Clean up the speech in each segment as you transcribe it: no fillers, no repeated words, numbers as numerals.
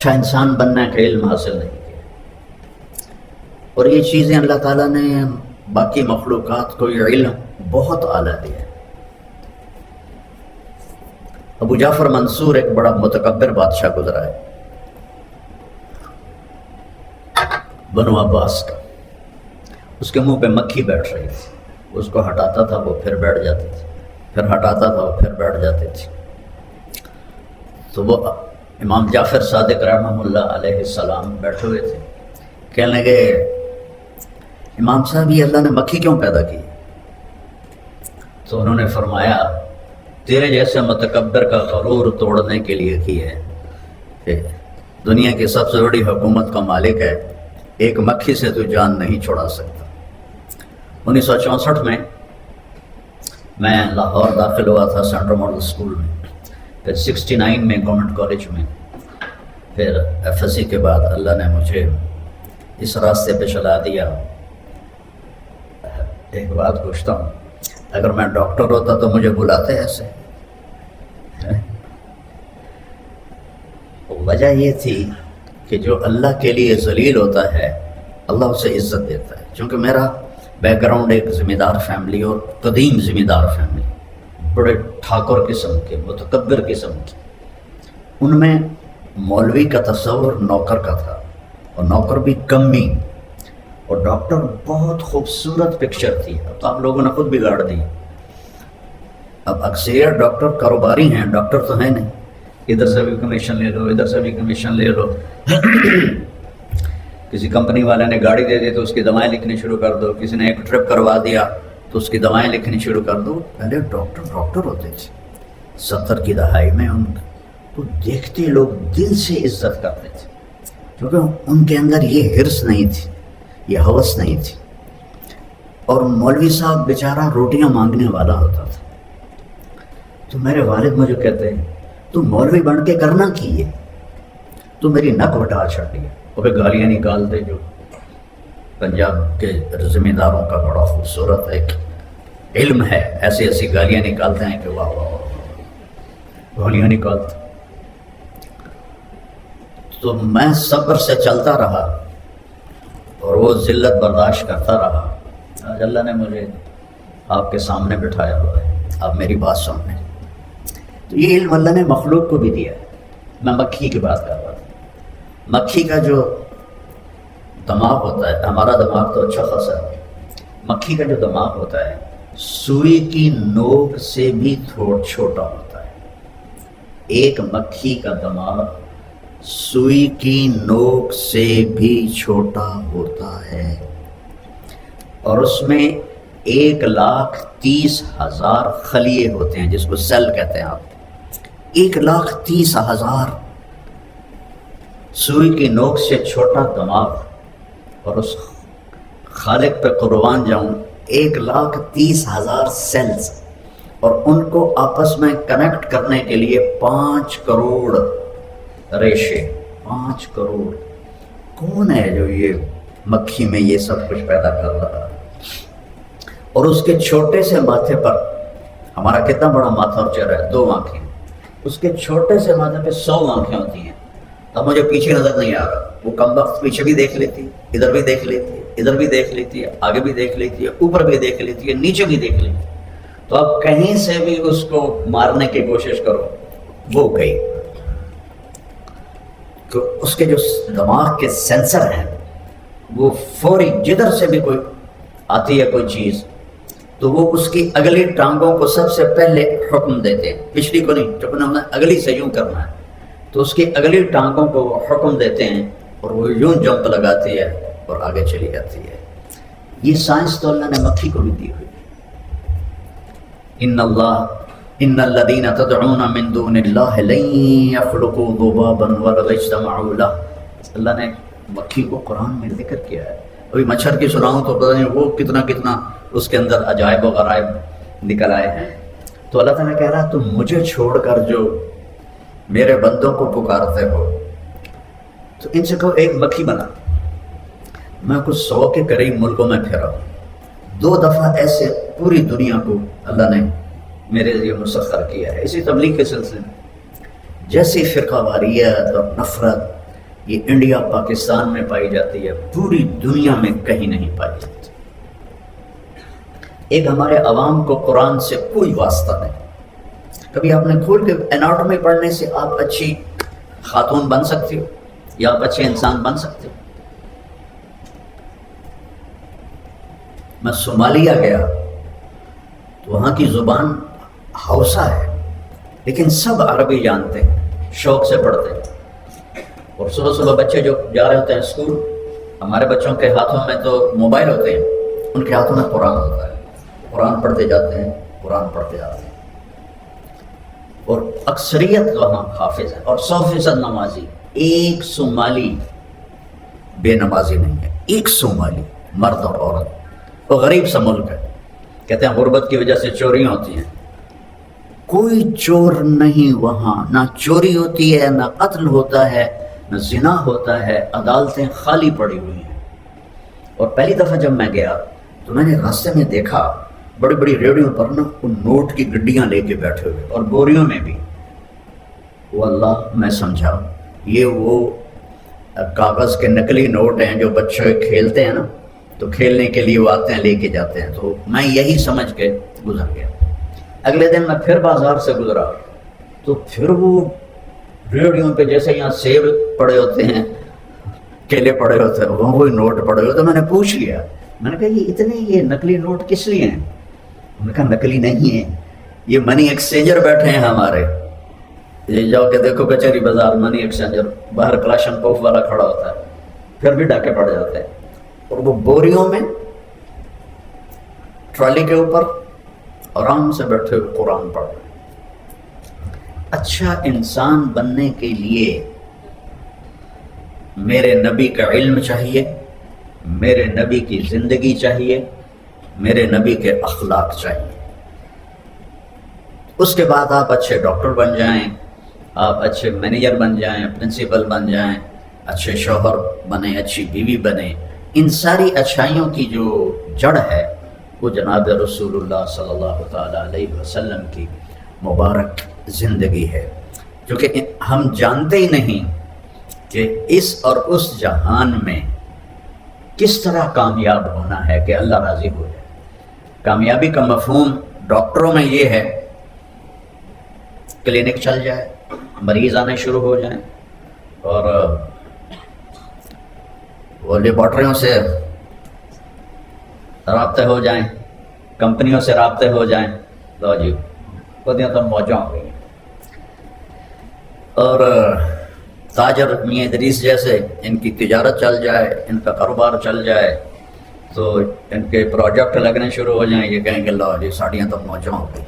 اچھا انسان بننے کا علم حاصل نہیں کیا، اور یہ چیزیں اللہ تعالیٰ نے باقی مخلوقات کو یہ علم بہت اعلیٰ دیا ہے۔ ابو جعفر منصور ایک بڑا متکبر بادشاہ گزرا ہے بنو عباس کا، اس کے منہ پہ مکھی بیٹھ رہی تھی، اس کو ہٹاتا تھا وہ پھر بیٹھ جاتی تھی، پھر ہٹاتا تھا وہ پھر بیٹھ جاتی تھی۔ تو وہ امام جعفر صادق رحمہ اللہ علیہ السلام بیٹھے ہوئے تھے، کہنے لگے امام صاحب یہ اللہ نے مکھی کیوں پیدا کی؟ تو انہوں نے فرمایا تیرے جیسے متکبر کا غرور توڑنے کے لیے کی ہے کہ دنیا کی سب سے بڑی حکومت کا مالک ہے، ایک مکھی سے تو جان نہیں چھڑا سکتا۔ 1964 میں لاہور داخل ہوا تھا سینٹرل ماڈل اسکول میں، پھر 69 میں گورنمنٹ کالج میں، پھر ایف ایس سی کے بعد اللہ نے مجھے اس راستے پہ چلا دیا۔ ایک بات پوچھتا ہوں، اگر میں ڈاکٹر ہوتا تو مجھے بلاتے ایسے؟ وجہ یہ تھی کہ جو اللہ کے لیے ذلیل ہوتا ہے اللہ اسے عزت دیتا ہے، چونکہ میرا بیک گراؤنڈ ایک ذمہ دار فیملی اور قدیم ذمہ دار فیملی، بڑے ٹھاکر قسم کے، متکبر قسم کے، ان میں مولوی کا تصور نوکر کا تھا، اور نوکر بھی کمی، اور ڈاکٹر بہت خوبصورت پکچر تھی، اب تو آپ لوگوں نے خود بگاڑ دی۔ اب اکثر ڈاکٹر کاروباری ہیں، ڈاکٹر تو ہیں نہیں، ادھر سے بھی کمیشن لے لو، ادھر سے بھی کمیشن لے لو۔ کسی کمپنی والے نے گاڑی دے دی تو اس کی دوائیں لکھنی شروع کر دو، کسی نے ایک ٹرپ کروا دیا تو اس کی دوائیں لکھنی شروع کر دو۔ پہلے ڈاکٹر ہوتے تھے 70 کی دہائی میں، ان کو دیکھتے لوگ دل سے عزت کرتے تھے، کیونکہ ان کے اندر یہ حرص نہیں تھی، یہ ہوس نہیں تھی۔ اور مولوی صاحب بیچارہ روٹیاں مانگنے والا ہوتا تھا، تو میرے والد مجھے کہتے ہیں تو مولوی بن کے کرنا کیے، تو میری نک وٹا چھٹی ہے، اور پھر گالیاں نکالتے، جو پنجاب کے ذمہ داروں کا بڑا خوبصورت ایک علم ہے، ایسی ایسی گالیاں نکالتے ہیں کہ واہ واہ واہ، گالیاں نکالتے۔ تو میں صبر سے چلتا رہا اور وہ ذلت برداشت کرتا رہا۔ آج اللہ نے مجھے آپ کے سامنے بٹھایا ہوا ہے، آپ میری بات سنیں۔ تو یہ علم اللہ نے مخلوق کو بھی دیا ہے۔ میں مکھی کی بات کر رہا تھا، مکھی کا جو دماغ ہوتا ہے، ہمارا دماغ تو اچھا خاصا ہے، مکھی کا جو دماغ ہوتا ہے سوئی کی نوک سے بھی تھوڑا چھوٹا ہوتا ہے۔ ایک مکھی کا دماغ سوئی کی نوک سے بھی چھوٹا ہوتا ہے، اور اس میں 1,30,000 خلیے ہوتے ہیں، جس کو سیل کہتے ہیں آپ۔ 1,30,000 سوئی کی نوک سے چھوٹا دماغ، اور اس خالق پہ قربان جاؤں 1,30,000 سیلز، اور ان کو آپس میں کنیکٹ کرنے کے لیے 5 کروڑ ریشے۔ 5 کروڑ کون ہے جو یہ مکھی میں یہ سب کچھ پیدا کر رہا ہے؟ اور اس کے چھوٹے سے ماتھے پر، ہمارا کتنا بڑا ماتھا اور چہرہ ہے، 2 آنکھیں، اس کے چھوٹے سے ماتھے پہ 100 آنکھیں ہوتی ہیں۔ اب مجھے پیچھے نظر نہیں آ رہا، وہ کم وقت پیچھے بھی دیکھ لیتی ہے، ادھر بھی دیکھ لیتی ہے، ادھر بھی دیکھ لیتی ہے، آگے بھی دیکھ لیتی ہے، اوپر بھی دیکھ لیتی ہے، نیچے بھی دیکھ لیتی ہے۔ تو اب کہیں سے بھی اس کو مارنے کی کوشش کرو، وہ گئی۔ تو اس کے جو دماغ کے سینسر ہیں وہ فوری جدھر سے بھی کوئی آتی ہے کوئی چیز تو وہ اس کی اگلی ٹانگوں کو سب سے پہلے حکم دیتے ہیں، پچھلی کو نہیں، جب انہوں نے اگلی سے یوں کرنا ہے تو اس کی اگلی ٹانگوں کو وہ حکم دیتے ہیں، اور وہ یوں جمپ لگاتی ہے اور آگے چلی جاتی ہے۔ یہ سائنس تو اللہ نے مکھی کو بھی دی ہوئی ہے۔ ان الذین تدعون من دون اللہ لن یخلقوا ذبابا ولو اجتمعوا لہ۔ اللہ نے مکھی کو قرآن میں ذکر کیا ہے۔ ابھی مچھر کی سناؤں تو پتہ نہیں وہ کتنا اس کے اندر عجائب و غرائب نکل آئے ہیں۔ تو اللہ تعالیٰ کہہ رہا تم مجھے چھوڑ کر جو میرے بندوں کو پکارتے ہو تو ان سے کہو ایک مکھی بنا۔ میں کچھ 100 کے قریب ملکوں میں پھرا، 2 دفعہ ایسے پوری دنیا کو اللہ نے میرے لیے مسخر کیا ہے۔ اسی تبلیغ کے سلسلے میں جیسی فرقہ واریت اور نفرت یہ انڈیا پاکستان میں پائی جاتی ہے، پوری دنیا میں کہیں نہیں پائی جاتی۔ ایک ہمارے عوام کو قرآن سے کوئی واسطہ نہیں۔ کبھی آپ نے کھول کے اناٹومی پڑھنے سے آپ اچھی خاتون بن سکتی ہو یا آپ اچھے انسان بن سکتے ہو؟ میں صومالیہ گیا تو وہاں کی زبان ہاؤسا ہے، لیکن سب عربی جانتے ہیں، شوق سے پڑھتے ہیں۔ اور صبح صبح بچے جو جا رہے ہوتے ہیں اسکول، ہمارے بچوں کے ہاتھوں میں تو موبائل ہوتے ہیں، ان کے ہاتھوں میں قرآن ہوتا ہے، قرآن پڑھتے جاتے ہیں، قرآن پڑھتے آتے ہیں۔ اور اکثریت وہاں حافظ ہے، اور 100% نمازی۔ ایک صومالی بے نمازی نہیں ہے، ایک صومالی، مرد اور عورت۔ وہ غریب سا ملک ہے، کہتے ہیں غربت کی وجہ سے چوریاں ہوتی ہیں۔ کوئی چور نہیں وہاں، نہ چوری ہوتی ہے، نہ قتل ہوتا ہے، نہ زنا ہوتا ہے، عدالتیں خالی پڑی ہوئی ہیں۔ اور پہلی دفعہ جب میں گیا تو میں نے راستے میں دیکھا بڑی بڑی ریڑھیوں پر نا ان نوٹ کی گڈیاں لے کے بیٹھے ہوئے، اور بوریوں میں بھی۔ وہ اللہ، میں سمجھا یہ وہ کاغذ کے نقلی نوٹ ہیں جو بچے کھیلتے ہیں نا، تو کھیلنے کے لیے وہ آتے ہیں، لے کے جاتے ہیں۔ تو میں یہی سمجھ کے گزر گیا۔ اگلے دن میں پھر بازار سے گزرا تو پھر وہ ریڑھیوں پہ جیسے یہاں سیب پڑے ہوتے ہیں، کیلے پڑے ہوتے ہیں، وہاں وہی نوٹ پڑے ہوتے ہیں۔ میں نے پوچھ لیا، میں نے کہا یہ اتنے یہ نقلی نوٹ کس لیے ہیں؟ انہوں نے کہا نقلی نہیں ہیں، یہ منی ایکسچینجر بیٹھے ہیں ہمارے۔ یہ جاؤ کہ دیکھو کچہری بازار منی ایکسچینجر، باہر کلاشن کوف والا کھڑا ہوتا ہے، پھر بھی ڈاکے پڑ جاتے ہیں۔ اور وہ بوریوں میں ٹرالی کے اوپر آرام سے بیٹھے ہوئے قرآن پڑھ رہے ہیں۔ اچھا انسان بننے کے لیے میرے نبی کا علم چاہیے، میرے نبی کی زندگی چاہیے، میرے نبی کے اخلاق چاہیے۔ اس کے بعد آپ اچھے ڈاکٹر بن جائیں، آپ اچھے مینیجر بن جائیں، پرنسپل بن جائیں، اچھے شوہر بنیں، اچھی بیوی بنیں۔ ان ساری اچھائیوں کی جو جڑ ہے وہ جناب رسول اللہ صلی اللہ تعالیٰ علیہ وسلم کی مبارک زندگی ہے، جو کہ ہم جانتے ہی نہیں کہ اس اور اس جہان میں کس طرح کامیاب ہونا ہے کہ اللہ راضی ہو جائے۔ کامیابی کا مفہوم ڈاکٹروں میں یہ ہے کلینک چل جائے، مریض آنے شروع ہو جائیں، اور وہ لیبارٹریوں سے رابطے ہو جائیں، کمپنیوں سے رابطے ہو جائیں، لو جی خودیاں تو موجوں ہو گئی ہیں۔ اور تاجر میاں ادریس جیسے ان کی تجارت چل جائے، ان کا کاروبار چل جائے، تو ان کے پروجیکٹ لگنے شروع ہو جائیں، یہ کہیں کہ لو جی ساڑیاں تو موجوں ہو گئی۔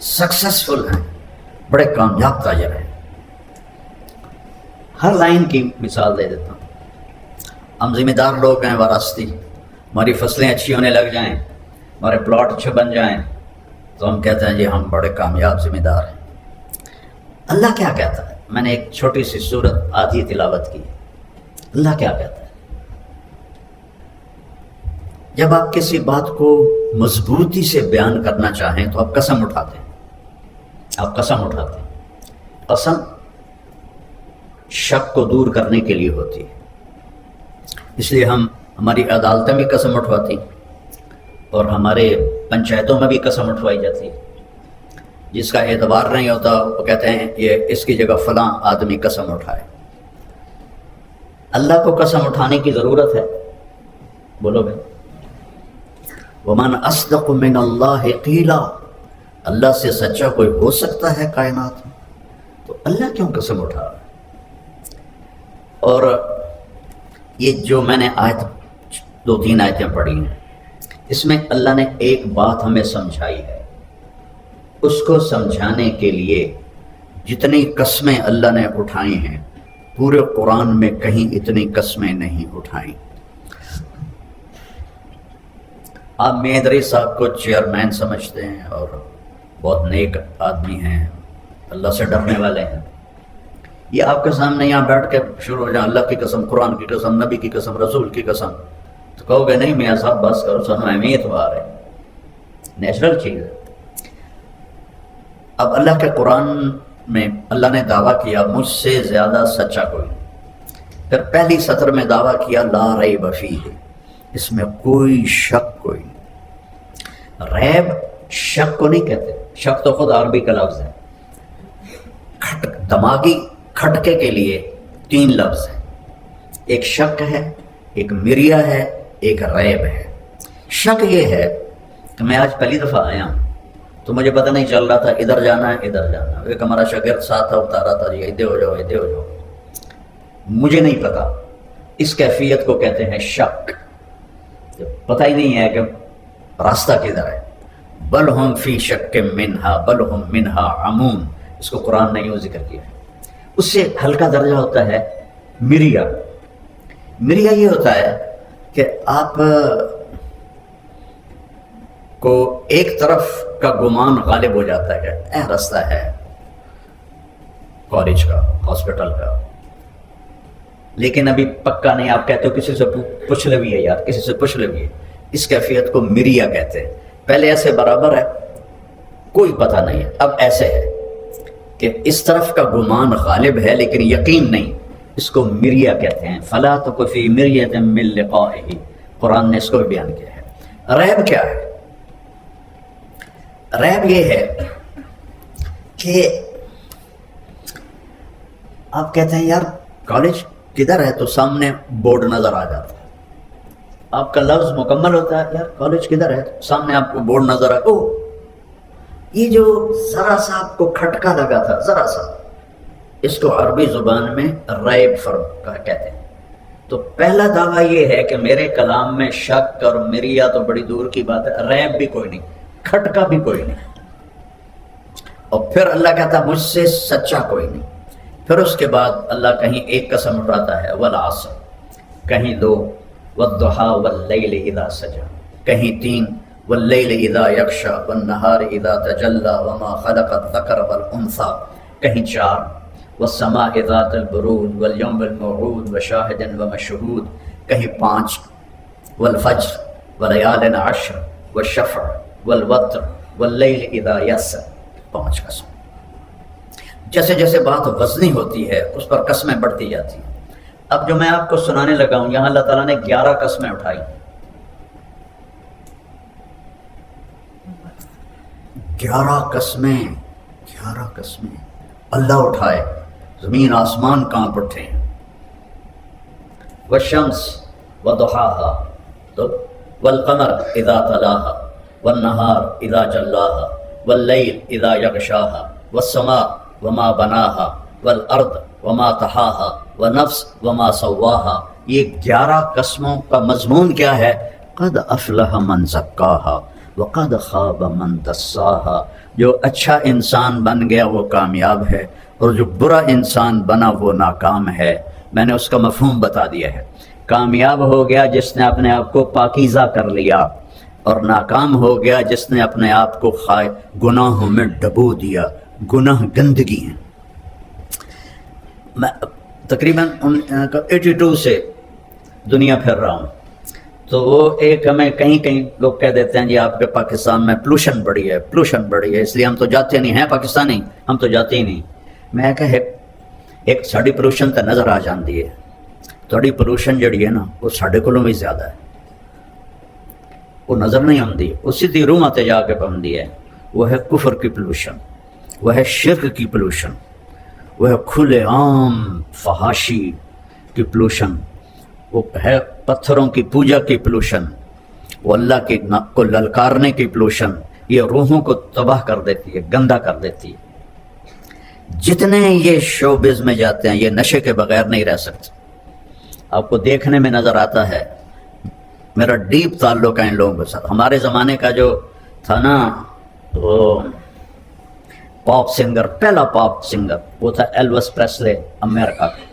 سکسیسفل ہیں، بڑے کامیاب تاجر ہیں۔ ہر لائن کی مثال دے دیتا ہوں۔ ہم ذمہ دار لوگ ہیں، وراثتی، ہماری فصلیں اچھی ہونے لگ جائیں، ہمارے پلاٹ اچھے بن جائیں، تو ہم کہتے ہیں جی ہم بڑے کامیاب ذمہ دار ہیں۔ اللہ کیا کہتا ہے؟ میں نے ایک چھوٹی سی سورت آدھی تلاوت کی۔ اللہ کیا کہتا ہے؟ جب آپ کسی بات کو مضبوطی سے بیان کرنا چاہیں تو آپ قسم اٹھاتے ہیں، آپ قسم اٹھاتے ہیں۔ قسم شک کو دور کرنے کے لیے ہوتی ہے، اس لیے ہماری عدالتیں بھی قسم اٹھواتی اور ہمارے پنچایتوں میں بھی قسم اٹھوائی جاتی ہے۔ جس کا اعتبار نہیں ہوتا وہ کہتے ہیں یہ اس کی جگہ فلاں آدمی قسم اٹھائے۔ اللہ کو قسم اٹھانے کی ضرورت ہے؟ بولو بھائی، وَمَنْ أَصْدَقُ مِنَ اللَّهِ قِيلًا، اللہ سے سچا کوئی ہو سکتا ہے کائنات میں؟ تو اللہ کیوں قسم اٹھا رہا ہے؟ اور یہ جو میں نے آیت 2-3 آیتیں پڑھی ہیں، اس میں اللہ نے ایک بات ہمیں سمجھائی ہے۔ اس کو سمجھانے کے لیے جتنی قسمیں اللہ نے اٹھائی ہیں پورے قرآن میں کہیں اتنی قسمیں نہیں اٹھائیں۔ آپ میاں ادریس صاحب کو چیئرمین سمجھتے ہیں اور بہت نیک آدمی ہیں، اللہ سے ڈرنے والے ہیں۔ یہ آپ کے سامنے یہاں بیٹھ کے شروع ہو جائیں اللہ کی قسم، قرآن کی قسم، نبی کی قسم، رسول کی قسم، تو کہو گے نہیں میاں صاحب بس کرو، سنو اہمیت بار ہے، نیچرل چیز ہے۔ اب اللہ کے قرآن میں اللہ نے دعویٰ کیا مجھ سے زیادہ سچا کوئی نہیں۔ پھر پہلی سطر میں دعویٰ کیا لا ریب فیہ، اس میں کوئی شک کوئی نہیں۔ ریب شک کو نہیں کہتے، شک تو خود عربی کا لفظ ہے۔ دماغی کھٹکے کے لیے 3 لفظ ہیں، ایک شک ہے، ایک مریا ہے، ایک ریب ہے۔ شک یہ ہے کہ میں آج پہلی دفعہ آیا ہوں تو مجھے پتہ نہیں چل رہا تھا ادھر جانا ہے ادھر جانا ہے، ایک ہمارا شاگرد ساتھ تھا بتا رہا تھا جی ادھر ہو جاؤ ادھر ہو جاؤ، مجھے نہیں پتا، اس کیفیت کو کہتے ہیں شک، پتہ ہی نہیں ہے کہ راستہ کدھر ہے۔ بل ہم فی شک منہا بل ہم منہا عمون، اس کو قرآن نے یوں ذکر کیا ہے۔ اس سے ہلکا درجہ ہوتا ہے مریا۔ مریا یہ ہوتا ہے کہ آپ کو ایک طرف کا گمان غالب ہو جاتا ہے کہ راستہ ہے کالج کا، ہاسپٹل کا، لیکن ابھی پکا نہیں، آپ کہتے ہو کسی سے پوچھ لویے یار، کسی سے پوچھ لویے، اس کیفیت کو مریا کہتے ہیں۔ پہلے ایسے برابر ہے کوئی پتہ نہیں ہے، اب ایسے ہے کہ اس طرف کا گمان غالب ہے لیکن یقین نہیں، اس کو مریا کہتے ہیں۔ فلا تک فی مریۃ من لقائہ، قرآن نے اس کو بھی بیان کیا ہے۔ ریب کیا ہے؟ ریب یہ ہے کہ آپ کہتے ہیں یار کالج کدھر ہے تو سامنے بورڈ نظر آ جاتا ہے، آپ کا لفظ مکمل ہوتا ہے یار کالج کدھر ہے، سامنے آپ کو بورڈ نظر آ، او یہ جو ذرا سا آپ کو کھٹکا لگا تھا، ذرا سا، اس کو عربی زبان میں ریب فرق کہتے ہیں۔ تو پہلا دعویٰ یہ ہے کہ میرے کلام میں شک اور مریا تو بڑی دور کی بات ہے، ریب بھی کوئی نہیں، کھٹکا بھی کوئی نہیں۔ اور پھر اللہ کہتا مجھ سے سچا کوئی نہیں۔ پھر اس کے بعد اللہ کہیں ایک قسم اٹھاتا ہے والعصر، کہیں 2 والضحی واللیل اذا سجا، کہیں 3 واللیل اذا یغشی والنہار اذا تجلی وما خلق الذکر والانثی، کہیں 4 والسماء ذات البروج والیوم الموعود وشاہد ومشہود، کہیں 5 والفجر ولیال عشر والشفع والوتر واللیل اذا یسر، 5 قسم۔ جیسے جیسے بات وزنی ہوتی ہے اس پر قسمیں بڑھتی جاتی ہیں۔ اب جو میں آپ کو سنانے لگا ہوں یہاں اللہ تعالیٰ نے 11 قسمیں اٹھائی، 11 قسمیں، 11 قسمیں اللہ اٹھائے، زمین آسمان کانپ اٹھے۔ والشمس وضحاها تو والقمر اذا تلاها والنہار اذا جلاها واللیل اذا یغشاها والسماء وما بناها والارض وما طحاها ونفس وما سواها۔ یہ 11 قسموں کا مضمون کیا ہے؟ قد افلح من زکاها وقد خاب من دساها۔ جو اچھا انسان بن گیا وہ کامیاب ہے اور جو برا انسان بنا وہ ناکام ہے۔ میں نے اس کا مفہوم بتا دیا ہے، کامیاب ہو گیا جس نے اپنے آپ کو پاکیزہ کر لیا، اور ناکام ہو گیا جس نے اپنے آپ کو گناہوں میں ڈبو دیا۔ گناہ گندگی ہیں۔ میں تقریباً 82 سے دنیا پھر رہا ہوں، تو وہ ایک ہمیں کہیں کہیں لوگ کہہ دیتے ہیں جی آپ کے پاکستان میں پولوشن بڑی ہے، پولوشن بڑی ہے، اس لیے ہم تو جاتے نہیں ہیں پاکستانی، ہم تو جاتے ہی نہیں۔ میں کہ ایک ساڑی پولوشن تو نظر آ جاتی ہے، تھوڑی پولوشن جڑی ہے نا وہ ساڑھے کولوں بھی زیادہ ہے، وہ نظر نہیں آتی، وہ سیدھی روح تے جا کے پہنچتی ہے۔ وہ ہے کفر کی پولوشن، وہ ہے شرک کی پولوشن، وہ ہے کھلے عام فحاشی کی پولوشن، وہ ہے پتھروں کی پوجا کی پولوشن، وہ اللہ کی کو للکارنے کی پولوشن۔ یہ روحوں کو تباہ کر دیتی ہے، گندا کر دیتی ہے۔ جتنے یہ شوبز میں جاتے ہیں یہ نشے کے بغیر نہیں رہ سکتے۔ آپ کو دیکھنے میں نظر آتا ہے، میرا ڈیپ تعلق ہے ان لوگوں کے ساتھ۔ ہمارے زمانے کا جو تھا نا وہ پاپ سنگر، پہلا پاپ سنگر وہ تھا ایلوس پریسلے، امریکہ کا۔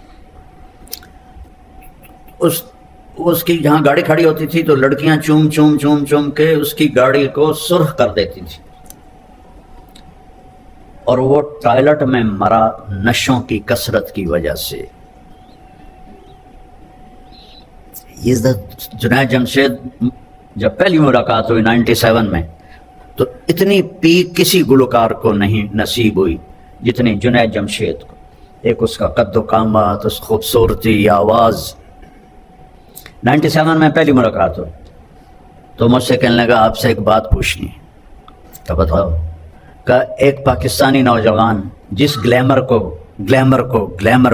اس کی جہاں گاڑی کھڑی ہوتی تھی تو لڑکیاں چوم چوم چوم چوم کے اس کی گاڑی کو سرخ کر دیتی تھی، اور وہ ٹائلٹ میں مرا نشوں کی کثرت کی وجہ سے۔ جنید جمشید جب پہلی ملاقات ہوئی 97 میں تو اتنی پیک کسی گلوکار کو نہیں نصیب ہوئی جتنی جنید جمشید کو۔ ایک اس کا قد و قامت، اس خوبصورتی، آواز۔ 97 میں پہلی ملاقات ہو تو مجھ سے کہنے لگا آپ سے ایک بات پوچھنی ہے۔ تو بتاؤ۔ کہ ایک پاکستانی نوجوان جس گلیمر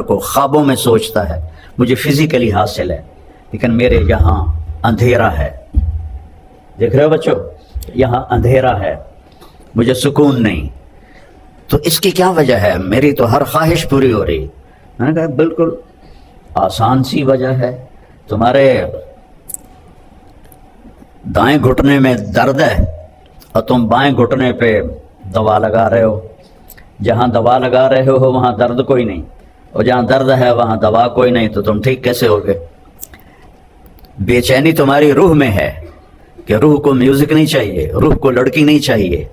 کو خوابوں میں سوچتا ہے مجھے فزیکلی حاصل ہے، لیکن میرے یہاں اندھیرا ہے۔ دیکھ رہے ہو بچوں، یہاں اندھیرا ہے، مجھے سکون نہیں۔ تو اس کی کیا وجہ ہے؟ میری تو ہر خواہش پوری ہو رہی۔ میں نے کہا بالکل آسان سی وجہ ہے، تمہارے دائیں گھٹنے میں درد ہے اور تم بائیں گھٹنے پہ دوا لگا رہے ہو۔ جہاں دوا لگا رہے ہو وہاں درد کوئی نہیں، اور جہاں درد ہے وہاں دوا کوئی نہیں، تو تم ٹھیک کیسے ہوگے؟ بے چینی تمہاری روح میں ہے کہ روح کو میوزک نہیں چاہیے، روح کو لڑکی نہیں چاہیے،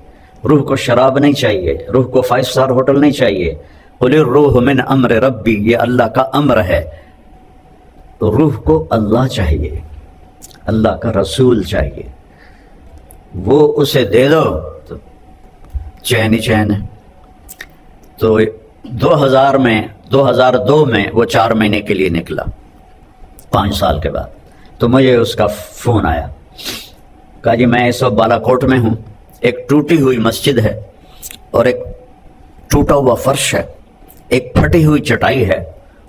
روح کو شراب نہیں چاہیے، روح کو 5 اسٹار ہوٹل نہیں چاہیے۔ قل الروح من امر ربی، یہ اللہ کا امر ہے۔ تو روح کو اللہ چاہیے، اللہ کا رسول چاہیے، وہ اسے دے دو تو چین ہی چین ہے۔ تو 2002 میں وہ 4 مہینے کے لیے نکلا، 5 سال کے بعد۔ تو مجھے اس کا فون آیا، کہا جی میں اس وقت بالا کوٹ میں ہوں، ایک ٹوٹی ہوئی مسجد ہے اور ایک ٹوٹا ہوا فرش ہے، ایک پھٹی ہوئی چٹائی ہے،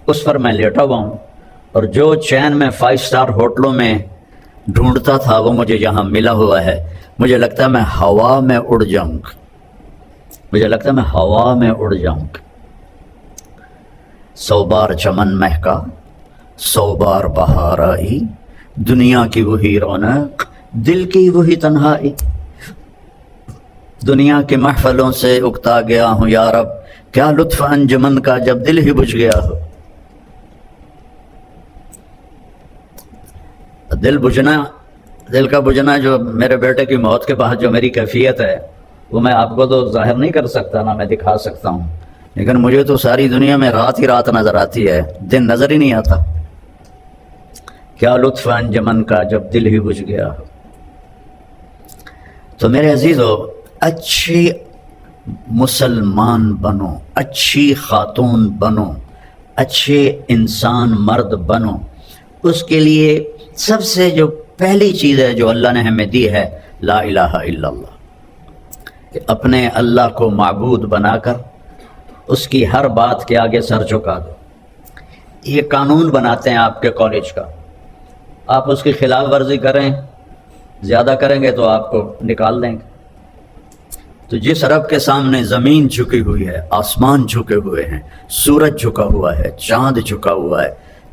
اس پر میں لیٹا ہوا ہوں، اور جو چین میں 5 اسٹار ہوٹلوں میں ڈھونڈتا تھا وہ مجھے یہاں ملا ہوا ہے۔ مجھے لگتا ہے میں ہوا میں اڑ جاؤں گا، مجھے لگتا ہے میں ہوا میں اڑ جاؤں گا۔ 100 بار چمن مہکا، 100 بار بہار آئی، دنیا کی وہی رونق، دل کی وہی تنہائی۔ دنیا کے محفلوں سے اکتا گیا ہوں یا رب، کیا لطف انجمن کا جب دل ہی بجھ گیا ہو۔ دل کا بجھنا جو میرے بیٹے کی موت کے بعد جو میری کیفیت ہے وہ میں آپ کو تو ظاہر نہیں کر سکتا، نہ میں دکھا سکتا ہوں، لیکن مجھے تو ساری دنیا میں رات ہی رات نظر آتی ہے، دن نظر ہی نہیں آتا۔ کیا لطف انجمن کا جب دل ہی بجھ گیا ہو۔ تو میرے عزیزو، اچھی مسلمان بنو، اچھی خاتون بنو، اچھے انسان مرد بنو۔ اس کے لیے سب سے جو پہلی چیز ہے جو اللہ نے ہمیں دی ہے، لا الہ الا اللہ، کہ اپنے اللہ کو معبود بنا کر اس کی ہر بات کے آگے سر جھکا دو۔ یہ قانون بناتے ہیں آپ کے کالج کا، آپ اس کی خلاف ورزی کریں، زیادہ کریں گے تو آپ کو نکال دیں گے۔ تو جس رب کے سامنے زمین جھکی ہوئی ہے، آسمان جھکے ہوئے ہیں، سورج جھکا ہوا ہے، چاند جھکا ہوا ہے،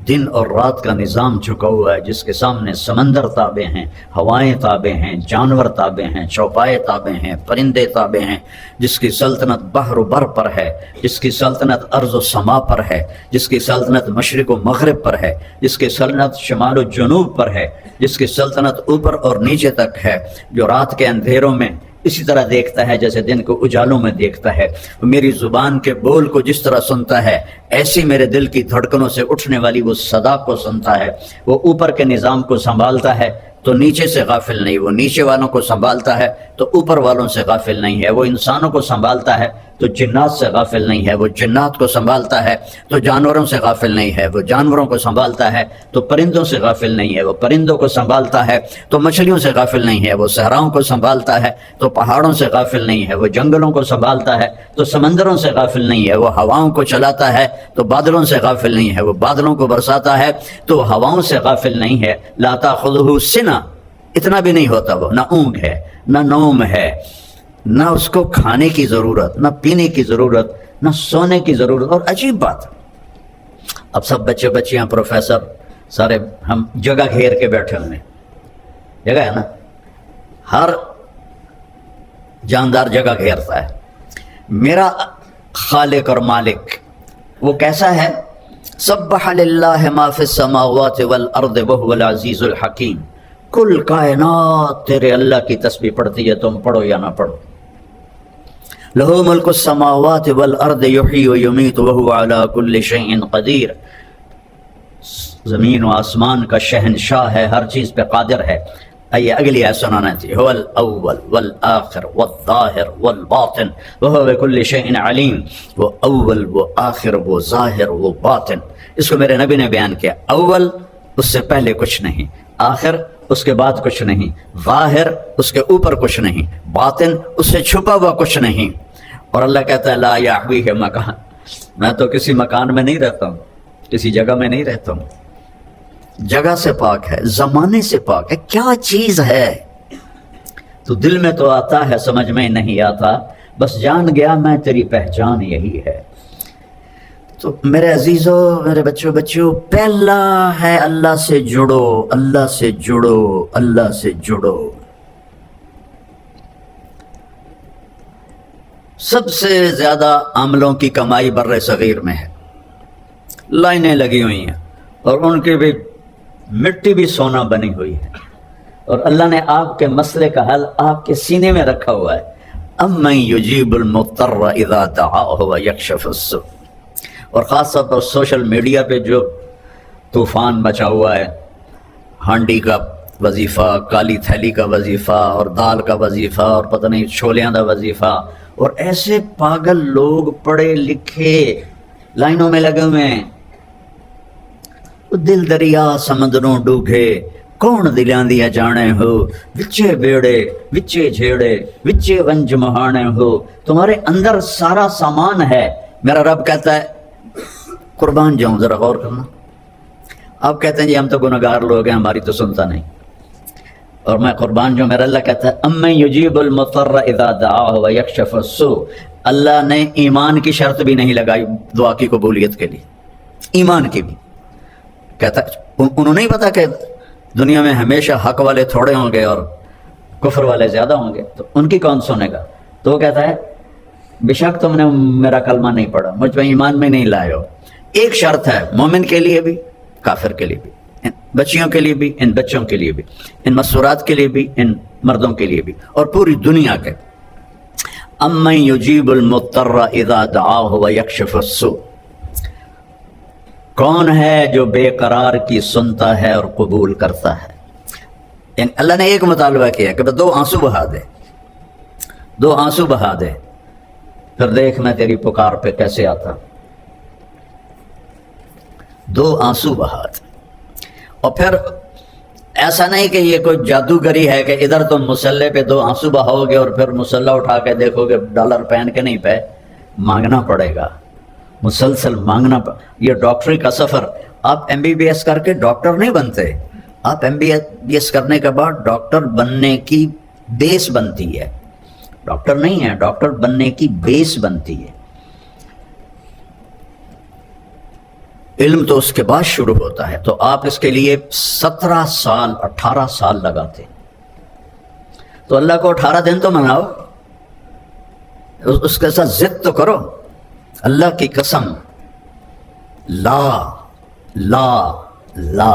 دن اور رات کا نظام جھکا ہوا ہے، جس کے سامنے سمندر تابع ہیں، ہوائیں تابع ہیں، جانور تابع ہیں، چوپائے تابع ہیں، پرندے تابع ہیں، جس کی سلطنت بحر و بر پر ہے، جس کی سلطنت ارض و سما پر ہے، جس کی سلطنت مشرق و مغرب پر ہے، جس کی سلطنت شمال و جنوب پر ہے، جس کی سلطنت اوپر اور نیچے تک ہے، جو رات کے اندھیروں میں اسی طرح دیکھتا ہے جیسے دن کو اجالوں میں دیکھتا ہے، میری زبان کے بول کو جس طرح سنتا ہے ایسی میرے دل کی دھڑکنوں سے اٹھنے والی وہ صدا کو سنتا ہے۔ وہ اوپر کے نظام کو سنبھالتا ہے تو نیچے سے غافل نہیں، وہ نیچے والوں کو سنبھالتا ہے تو اوپر والوں سے غافل نہیں ہے، وہ انسانوں کو سنبھالتا ہے تو جنات سے غافل نہیں ہے، وہ جنات کو سنبھالتا ہے تو جانوروں سے غافل نہیں ہے، وہ جانوروں کو سنبھالتا ہے تو پرندوں سے غافل نہیں ہے، وہ پرندوں کو سنبھالتا ہے تو مچھلیوں سے غافل نہیں ہے، وہ صحراؤں کو سنبھالتا ہے تو پہاڑوں سے غافل نہیں ہے، وہ جنگلوں کو سنبھالتا ہے تو سمندروں سے غافل نہیں ہے، وہ ہواؤں کو چلاتا ہے تو بادلوں سے غافل نہیں ہے، وہ بادلوں کو برساتا ہے تو ہواؤں سے غافل نہیں ہے۔ لا تأخذہ سنہ، اتنا بھی نہیں ہوتا، وہ نہ اونگ ہے، نہ نوم ہے، نہ اس کو کھانے کی ضرورت، نہ پینے کی ضرورت، نہ سونے کی ضرورت۔ اور عجیب بات، اب سب بچے بچیاں پروفیسر سارے ہم جگہ گھیر کے بیٹھے ہوئے ہیں، جگہ ہے نا، ہر جاندار جگہ گھیرتا ہے۔ میرا خالق اور مالک وہ کیسا ہے؟ سبح للہ ما فی السماوات والارض وہو العزیز الحکیم۔ کل کائنات تیرے اللہ کی تسبیح پڑھتی ہے، تم پڑھو یا نہ پڑھو۔ لہو ملک السماوات والارض یحیی و یمیت وہو علی کل شیء قدیر۔ زمین و آسمان کا شہنشاہ ہے، ہر چیز پہ قادر ہے۔ آئیے اگلی آیت سنانا چاہیے. هو الاول والآخر والظاہر والباطن وهو بكل شيء علیم. وہ اول، وہ آخر، وہ ظاہر، وہ باطن. اس کو میرے نبی نے بیان کیا. اول اس سے پہلے کچھ نہیں، آخر اس کے بعد کچھ نہیں، ظاہر اس کے اوپر کچھ نہیں، باطن اس سے چھپا ہوا کچھ نہیں. اور اللہ کہتا ہے لا یحویہ مکان، میں تو کسی مکان میں نہیں رہتا ہوں، کسی جگہ میں نہیں رہتا ہوں. جگہ سے پاک ہے، زمانے سے پاک ہے. کیا چیز ہے؟ تو دل میں تو آتا ہے، سمجھ میں نہیں آتا. بس جان گیا میں تیری پہچان یہی ہے. تو میرے عزیزو، میرے بچوں، پہلا ہے اللہ سے جڑو، اللہ سے جڑو، اللہ سے جڑو. سب سے زیادہ عاملوں کی کمائی بر صغیر میں ہے، لائنیں لگی ہوئی ہیں اور ان کی بھی مٹی بھی سونا بنی ہوئی ہے. اور اللہ نے آپ کے مسئلے کا حل آپ کے سینے میں رکھا ہوا ہے. امن یجیب المضطر اذا دعاہ ویکشف السوء. اور خاص طور پر سوشل میڈیا پہ جو طوفان مچا ہوا ہے، ہانڈی کا وظیفہ، کالی تھیلی کا وظیفہ، اور دال کا وظیفہ، اور پتہ نہیں چھولیاں کا وظیفہ، اور ایسے پاگل لوگ پڑھے لکھے لائنوں میں لگے ہوئے ہیں. دل دریا سمندروں ڈوبے، کون دلیاں دیا جانے ہو، وچے بیڑے وچے جھیڑے وچے ونج مہانے ہو. تمہارے اندر سارا سامان ہے. میرا رب کہتا ہے قربان جاؤں، ذرا غور کرنا. آپ کہتے ہیں جی ہم تو گنہگار لوگ ہیں، ہماری تو سنتا نہیں. اور میں قربان جاؤں، میرا اللہ کہتا ہے امن یجیب المضطر اذا دعاہ ویکشف السوء. اللہ نے ایمان کی شرط بھی نہیں لگائی دعا کی قبولیت کے لیے، ایمان کی بھی. کہتا انہوں نہیں پتا کہ دنیا میں ہمیشہ حق والے تھوڑے ہوں گے اور کفر والے زیادہ ہوں گے، تو ان کی کون سنے گا. تو وہ کہتا ہے بے شک تم نے میرا کلمہ نہیں پڑھا، مجھ پہ ایمان میں نہیں لائے ہو. ایک شرط ہے مومن کے لیے بھی، کافر کے لیے بھی، ان بچیوں کے لیے بھی، ان بچوں کے لیے بھی، ان مستورات کے لیے بھی، ان مردوں کے لیے بھی، اور پوری دنیا کے. امن یجیب المضطر اذا دعاہ ویکشف السوء. کون ہے جو بے قرار کی سنتا ہے اور قبول کرتا ہے. یعنی اللہ نے ایک مطالبہ کیا کہ دو آنسو بہا دے، دو آنسو بہا دے، پھر دیکھ میں تیری پکار پہ کیسے آتا. دو آنسو بہا دے. اور پھر ایسا نہیں کہ یہ کوئی جادوگری ہے کہ ادھر تم مسلح پہ دو آنسو بہاؤ گے اور پھر مسلح اٹھا کے دیکھو گے ڈالر پہن کے نہیں پہ، مانگنا پڑے گا، مسلسل مانگنا یہ ڈاکٹری کا سفر. آپ ایم بی بی ایس کر کے ڈاکٹر نہیں بنتے. آپ ایم بی بی ایس کرنے کے بعد ڈاکٹر بننے کی بیس بنتی ہے. ڈاکٹر نہیں ہے، ڈاکٹر بننے کی بیس بنتی ہے. علم تو اس کے بعد شروع ہوتا ہے. تو آپ اس کے لیے 17 سال 18 سال لگاتے. تو اللہ کو 18 دن تو مناؤ، اس کے ساتھ ضد تو کرو. اللہ کی قسم، لا لا لا،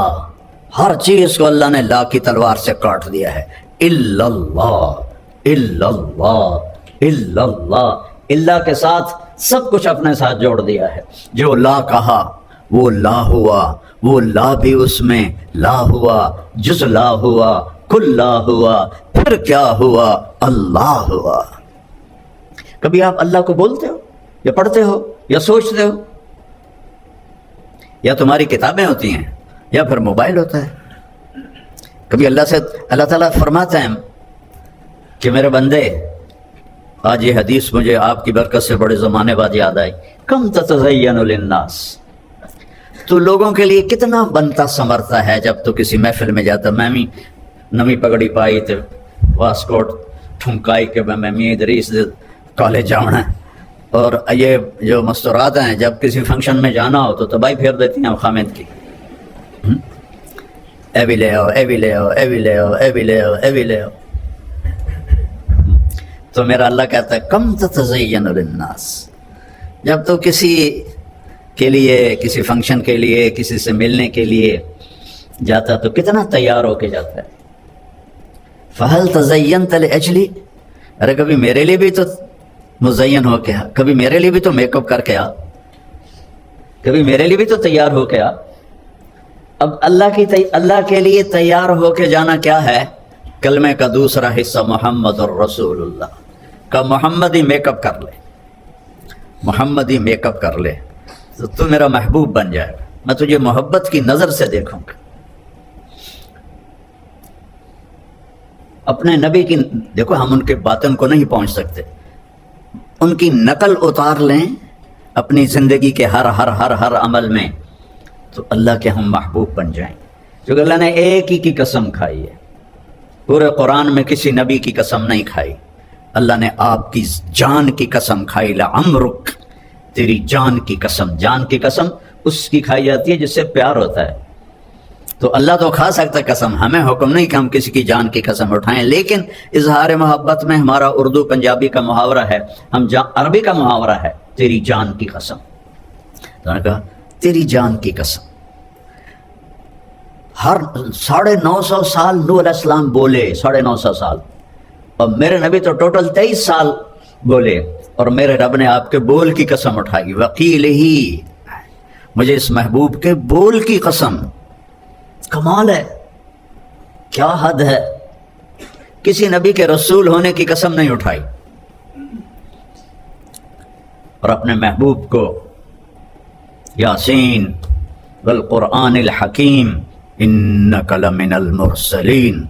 ہر چیز کو اللہ نے لا کی تلوار سے کاٹ دیا ہے. الا اللہ الا اللہ الا اللہ. اللہ کے ساتھ سب کچھ اپنے ساتھ جوڑ دیا ہے. جو لا کہا وہ لا ہوا، وہ لا بھی اس میں لا ہوا، جز لا ہوا، کل لا ہوا، پھر کیا ہوا؟ اللہ ہوا. کبھی آپ اللہ کو بولتے ہو یا پڑھتے ہو یا سوچتے ہو؟ یا تمہاری کتابیں ہوتی ہیں یا پھر موبائل ہوتا ہے. کبھی اللہ سے اللہ تعالیٰ فرماتا ہے کہ میرے بندے، آج یہ حدیث مجھے آپ کی برکت سے بڑے زمانے بعد یاد آئی. کم تتزین للناس، تو لوگوں کے لیے کتنا بنتا سنورتا ہے. جب تو کسی محفل میں جاتا، میں بھی نمی پگڑی پائی تو واسکوٹ ٹھمکائی کہ میں ادریس کالج جانا ہے. اور یہ جو مستورات ہیں جب کسی فنکشن میں جانا ہو تو تباہی پھیر دیتی ہیں خامد کی. اے بھی لے آؤ، اے بھی لے آؤ، اے بھی لے آؤ، اے بھی لے آؤ، اے بھی لے آؤ. تو میرا اللہ کہتا ہے کم تتزین للناس. جب تو کسی کے لیے، کسی فنکشن کے لیے، کسی سے ملنے کے لیے جاتا تو کتنا تیار ہو کے جاتا ہے. فہل تزینت لاجلی، ارے کبھی میرے لیے بھی تو مزین ہو کے آ، کبھی میرے لیے بھی تو میک اپ کر کے آ، کبھی میرے لیے بھی تو تیار ہو کے آ. اب اللہ کے لیے تیار ہو کے جانا کیا ہے؟ کلمے کا دوسرا حصہ محمد الرسول اللہ کا، محمدی میک اپ کر لے، محمدی میک اپ کر لے تو تو میرا محبوب بن جائے گا، میں تجھے محبت کی نظر سے دیکھوں گا۔ اپنے نبی کی دیکھو، ہم ان کے باطن کو نہیں پہنچ سکتے، ان کی نقل اتار لیں اپنی زندگی کے ہر ہر ہر ہر عمل میں، تو اللہ کے ہم محبوب بن جائیں گے۔ کیونکہ اللہ نے ایک ہی کی قسم کھائی ہے، پورے قرآن میں کسی نبی کی قسم نہیں کھائی، اللہ نے آپ کی جان کی قسم کھائی، لعمرک، تیری جان کی قسم۔ جان کی قسم اس کی کھائی جاتی ہے جس سے پیار ہوتا ہے، تو اللہ تو کھا سکتا ہے قسم، ہمیں حکم نہیں کہ ہم کسی کی جان کی قسم اٹھائیں، لیکن اظہار محبت میں ہمارا اردو پنجابی کا محاورہ ہے، عربی کا محاورہ ہے، تیری جان کی قسم۔ تو نے کہا تیری جان کی قسم۔ ہر 950 سال نوح علیہ السلام بولے، 950 سال، اور میرے نبی تو ٹوٹل 23 سال بولے، اور میرے رب نے آپ کے بول کی قسم اٹھائی، وکیل ہی، مجھے اس محبوب کے بول کی قسم۔ کمال ہے، کیا حد ہے، کسی نبی کے رسول ہونے کی قسم نہیں اٹھائی، اور اپنے محبوب کو یاسین والقرآن الحکیم انک لمن المرسلین،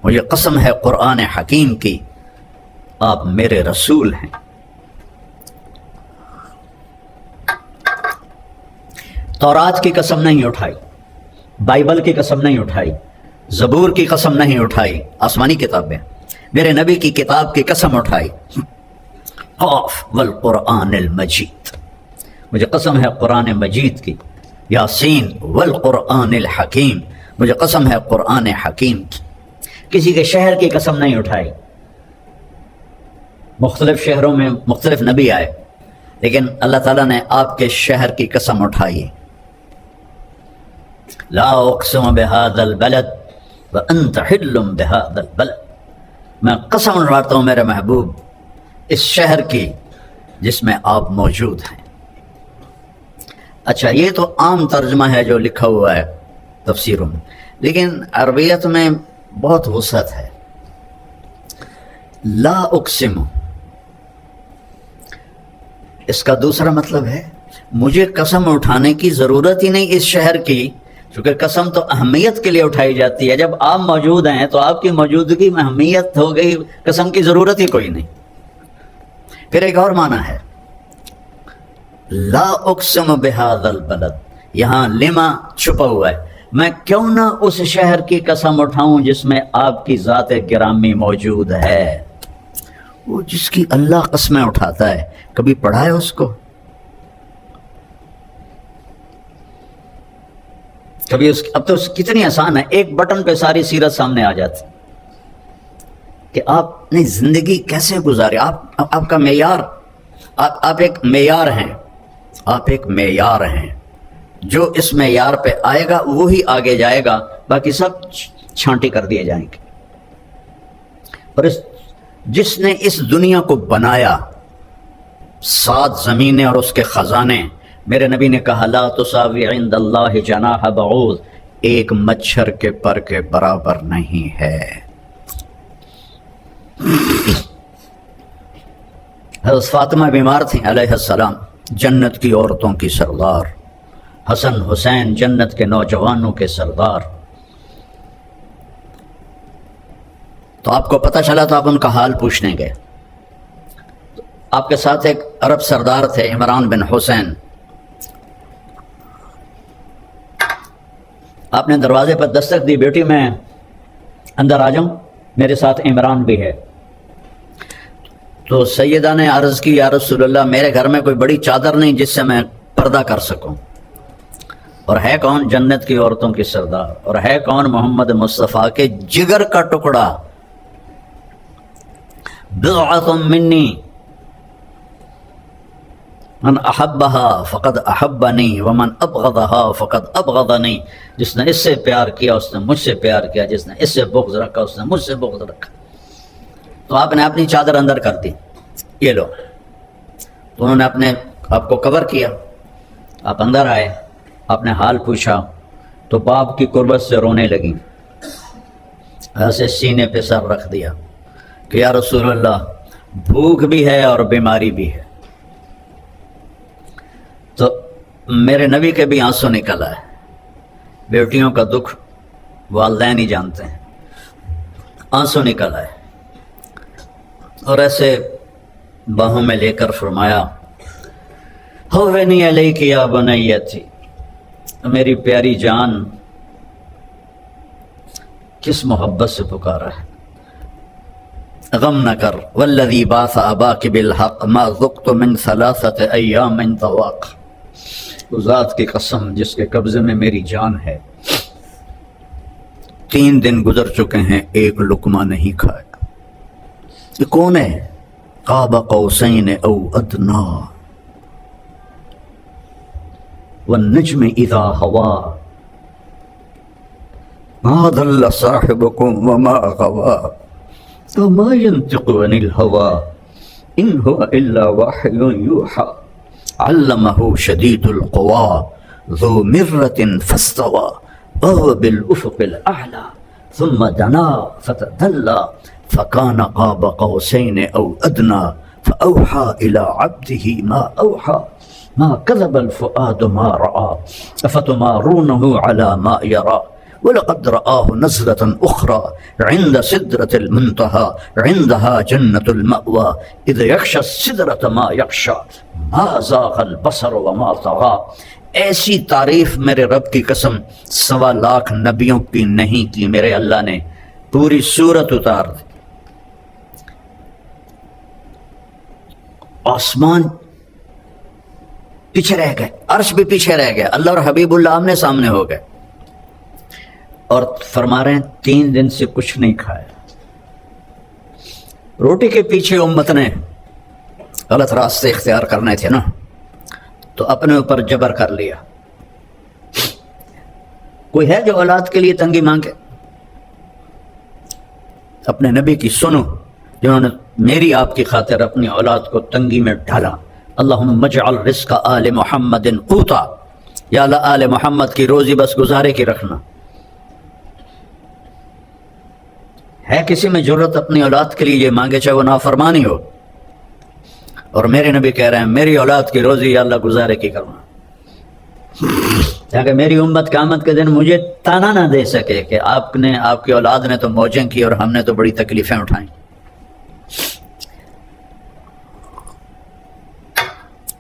مجھے قسم ہے قرآن حکیم کی، آپ میرے رسول ہیں۔ تورات کی قسم نہیں اٹھائی، بائبل کی قسم نہیں اٹھائی، زبور کی قسم نہیں اٹھائی، آسمانی کتابیں، میرے نبی کی کتاب کی قسم اٹھائی، قاف والقرآن المجید، مجھے قسم ہے قرآن مجید کی، یاسین والقرآن الحکیم، مجھے قسم ہے قرآن حکیم کی۔ کسی کے شہر کی قسم نہیں اٹھائی، مختلف شہروں میں مختلف نبی آئے، لیکن اللہ تعالیٰ نے آپ کے شہر کی قسم اٹھائی، لا اقسم بهذا البلد وانت حل بهذا البلد، میں قسم اٹھاتا ہوں میرے محبوب اس شہر کی جس میں آپ موجود ہیں۔ اچھا، یہ تو عام ترجمہ ہے جو لکھا ہوا ہے تفسیروں میں، لیکن عربیت میں بہت وسعت ہے۔ لا اقسم، اس کا دوسرا مطلب ہے مجھے قسم اٹھانے کی ضرورت ہی نہیں اس شہر کی، کیونکہ قسم تو اہمیت کے لیے اٹھائی جاتی ہے، جب آپ موجود ہیں تو آپ کی موجودگی میں اہمیت ہو گئی، قسم کی ضرورت ہی کوئی نہیں۔ پھر ایک اور معنی ہے، لا اقسم بہذا البلد، یہاں لما چھپا ہوا ہے، میں کیوں نہ اس شہر کی قسم اٹھاؤں جس میں آپ کی ذات گرامی موجود ہے۔ وہ جس کی اللہ قسمیں اٹھاتا ہے، کبھی پڑھا ہے اس کو؟ کبھی اب تو کتنی آسان ہے، ایک بٹن پہ ساری سیرت سامنے آ جاتی کہ آپ نے زندگی کیسے گزارے، آپ کا معیار، آپ ایک معیار ہیں، آپ ایک معیار ہیں، جو اس معیار پہ آئے گا وہی آگے جائے گا، باقی سب چھانٹی کر دیے جائیں گے۔ اور جس نے اس دنیا کو بنایا، 7 زمینیں اور اس کے خزانے، میرے نبی نے کہا لا تساوی عند اللہ جناح بعوض، ایک مچھر کے پر کے برابر نہیں ہے۔ حضرت فاطمہ بیمار تھیں علیہ السلام، جنت کی عورتوں کی سردار، حسن حسین جنت کے نوجوانوں کے سردار، تو آپ کو پتہ چلا تو آپ ان کا حال پوچھنے گئے۔ آپ کے ساتھ ایک عرب سردار تھے، عمران بن حسین، آپ نے دروازے پر دستک دی، بیٹی میں اندر آ جاؤں، میرے ساتھ عمران بھی ہے۔ تو سیدہ نے عرض کی یا رسول اللہ، میرے گھر میں کوئی بڑی چادر نہیں جس سے میں پردہ کر سکوں، اور ہے کون؟ جنت کی عورتوں کی سردار، اور ہے کون؟ محمد مصطفیٰ کے جگر کا ٹکڑا، بضعۃ منی من احبها فقد احبنی ومن ابغضها فقد ابغضنی، جس نے اس سے پیار کیا اس نے مجھ سے پیار کیا، جس نے اس سے بغض رکھا اس نے مجھ سے بغض رکھا۔ تو آپ نے اپنی چادر اندر کر دی، یہ لو، تو انہوں نے آپ کو کور کیا، آپ اندر آئے، آپ نے حال پوچھا، تو باپ کی قربت سے رونے لگیں، ایسے سینے پہ سر رکھ دیا کہ یا رسول اللہ بھوک بھی ہے اور بیماری بھی ہے۔ تو میرے نبی کے بھی آنسو نکل آئے۔ بیٹیوں کا دکھ والدین ہی جانتے ہیں، آنسو نکل آئے اور ایسے باہوں میں لے کر فرمایا ہوینی علیک یا بنیتی، میری پیاری جان کس محبت سے پکارا ہے، غم نہ کر، والذی بعث اباک بالحق ما ذقت من ثلاثۃ ایام طواق، اس ذات کی قسم جس کے قبضے میں میری جان ہے 3 دن گزر چکے ہیں ایک لقمہ نہیں کھایا۔ یہ کون ہے؟ قاب قوسین او ادنا والنجم اذا ہوا ما ضل صاحبكم وما غوا وما ينطق عن الهوى ان هو الا وحي يوحى علمه شديد القوى ذو مرة فاستوى وهو بالافق الاعلى ثم دنا فتدلى فكان قاب قوسين او ادنى فاوحى الى عبده ما اوحى ما كذب الفؤاد ما راى افتمارونه على ما يرى وَلَقَدْ رَآهُ نَزْلَةً أُخْرَى عِنْدَ سِدْرَةِ الْمُنْتَهَى عِنْدَهَا جَنَّةُ الْمَأْوَى إِذْ يَغْشَى السِّدْرَةَ مَا يَغْشَى مَا زَاغَ الْبَصَرُ وَمَا طَغَى۔ ایسی تعریف میرے رب کی قسم 1.25 لاکھ نبیوں کی نہیں کی میرے اللہ نے، پوری سورت اتار دی۔ آسمان پیچھے رہ گئے، عرش بھی پیچھے رہ گیا، اللہ اور حبیب اللہ آمنے سامنے ہو گئے اور فرما رہے ہیں 3 دن سے کچھ نہیں کھایا۔ روٹی کے پیچھے امت نے غلط راستے اختیار کرنے تھے نا، تو اپنے اوپر جبر کر لیا۔ کوئی ہے جو اولاد کے لیے تنگی مانگے؟ اپنے نبی کی سنو جنہوں نے میری آپ کی خاطر اپنی اولاد کو تنگی میں ڈالا۔ اللہم اجعل رزق آل محمد قوتا، یا اللہ آل محمد کی روزی بس گزارے کی رکھنا۔ ہے کسی میں جرت اپنی اولاد کے لیے یہ مانگے چاہے وہ نافرمانی ہو؟ اور میرے نبی کہہ رہے ہیں میری اولاد کی روزی یا اللہ گزارے کی کرنا، تاکہ میری امت قیامت کے دن مجھے تانا نہ دے سکے کہ آپ کی اولاد نے تو موجیں کی اور ہم نے تو بڑی تکلیفیں اٹھائیں۔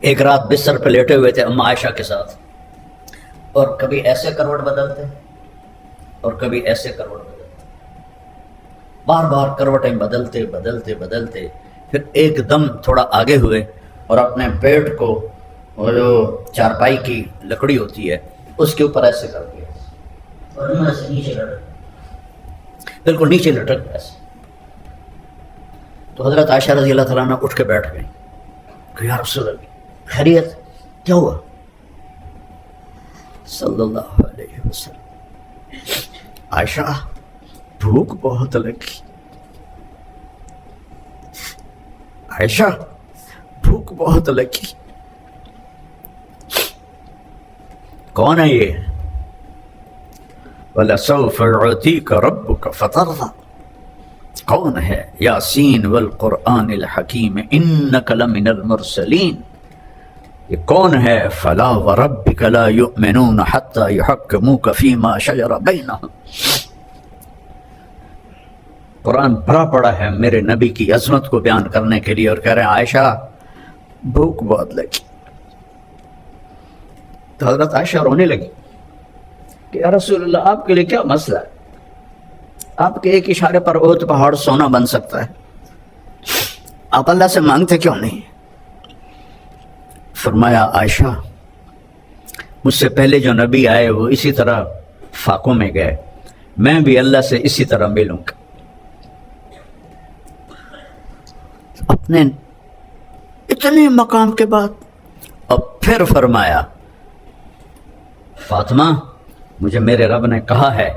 ایک رات بستر پہ لیٹے ہوئے تھے اما عائشہ کے ساتھ، اور کبھی ایسے کروٹ بدلتے اور کبھی ایسے کروٹ بدلتے، بار بار کروٹیں بدلتے بدلتے بدلتے، پھر ایک دم تھوڑا آگے ہوئے اور اپنے پیٹ کو وہ جو چارپائی کی لکڑی ہوتی ہے اس کے اوپر ایسے کر دیا اور ایسے نیچے لٹک، بالکل نیچے لٹک ایسے۔ تو حضرت عائشہ رضی اللہ تعالیٰ عنہ اٹھ کے بیٹھ گئی کہ یا رسول اللہ خیریت کیا ہوا؟ صلی اللہ علیہ وسلم عائشہ بھوک بہت لگی، عائشہ بھوک بہت لگی۔ کون ہے یہ؟ وَلَسَوْفَ يُعْطِيكَ رَبُّكَ فَتَرْضَىٰ، کون ہے؟ یاسین والقرآن الحکیم انک لمن المرسلین، یہ کون ہے؟ فلا وربک لا یؤمنون حتی یحکموک فیما شجر بینہم۔ قرآن بھرا پڑا ہے میرے نبی کی عظمت کو بیان کرنے کے لیے، اور کہہ رہے ہیں عائشہ بھوک بہت لگی۔ تو حضرت عائشہ رونے لگی کہ یا رسول اللہ آپ کے لیے کیا مسئلہ ہے؟ آپ کے ایک اشارے پر احد پہاڑ سونا بن سکتا ہے، آپ اللہ سے مانگتے کیوں نہیں؟ فرمایا عائشہ مجھ سے پہلے جو نبی آئے وہ اسی طرح فاقوں میں گئے، میں بھی اللہ سے اسی طرح ملوں گا۔ اپنے اتنے مقام کے بعد اور پھر فرمایا فاطمہ مجھے میرے رب نے کہا ہے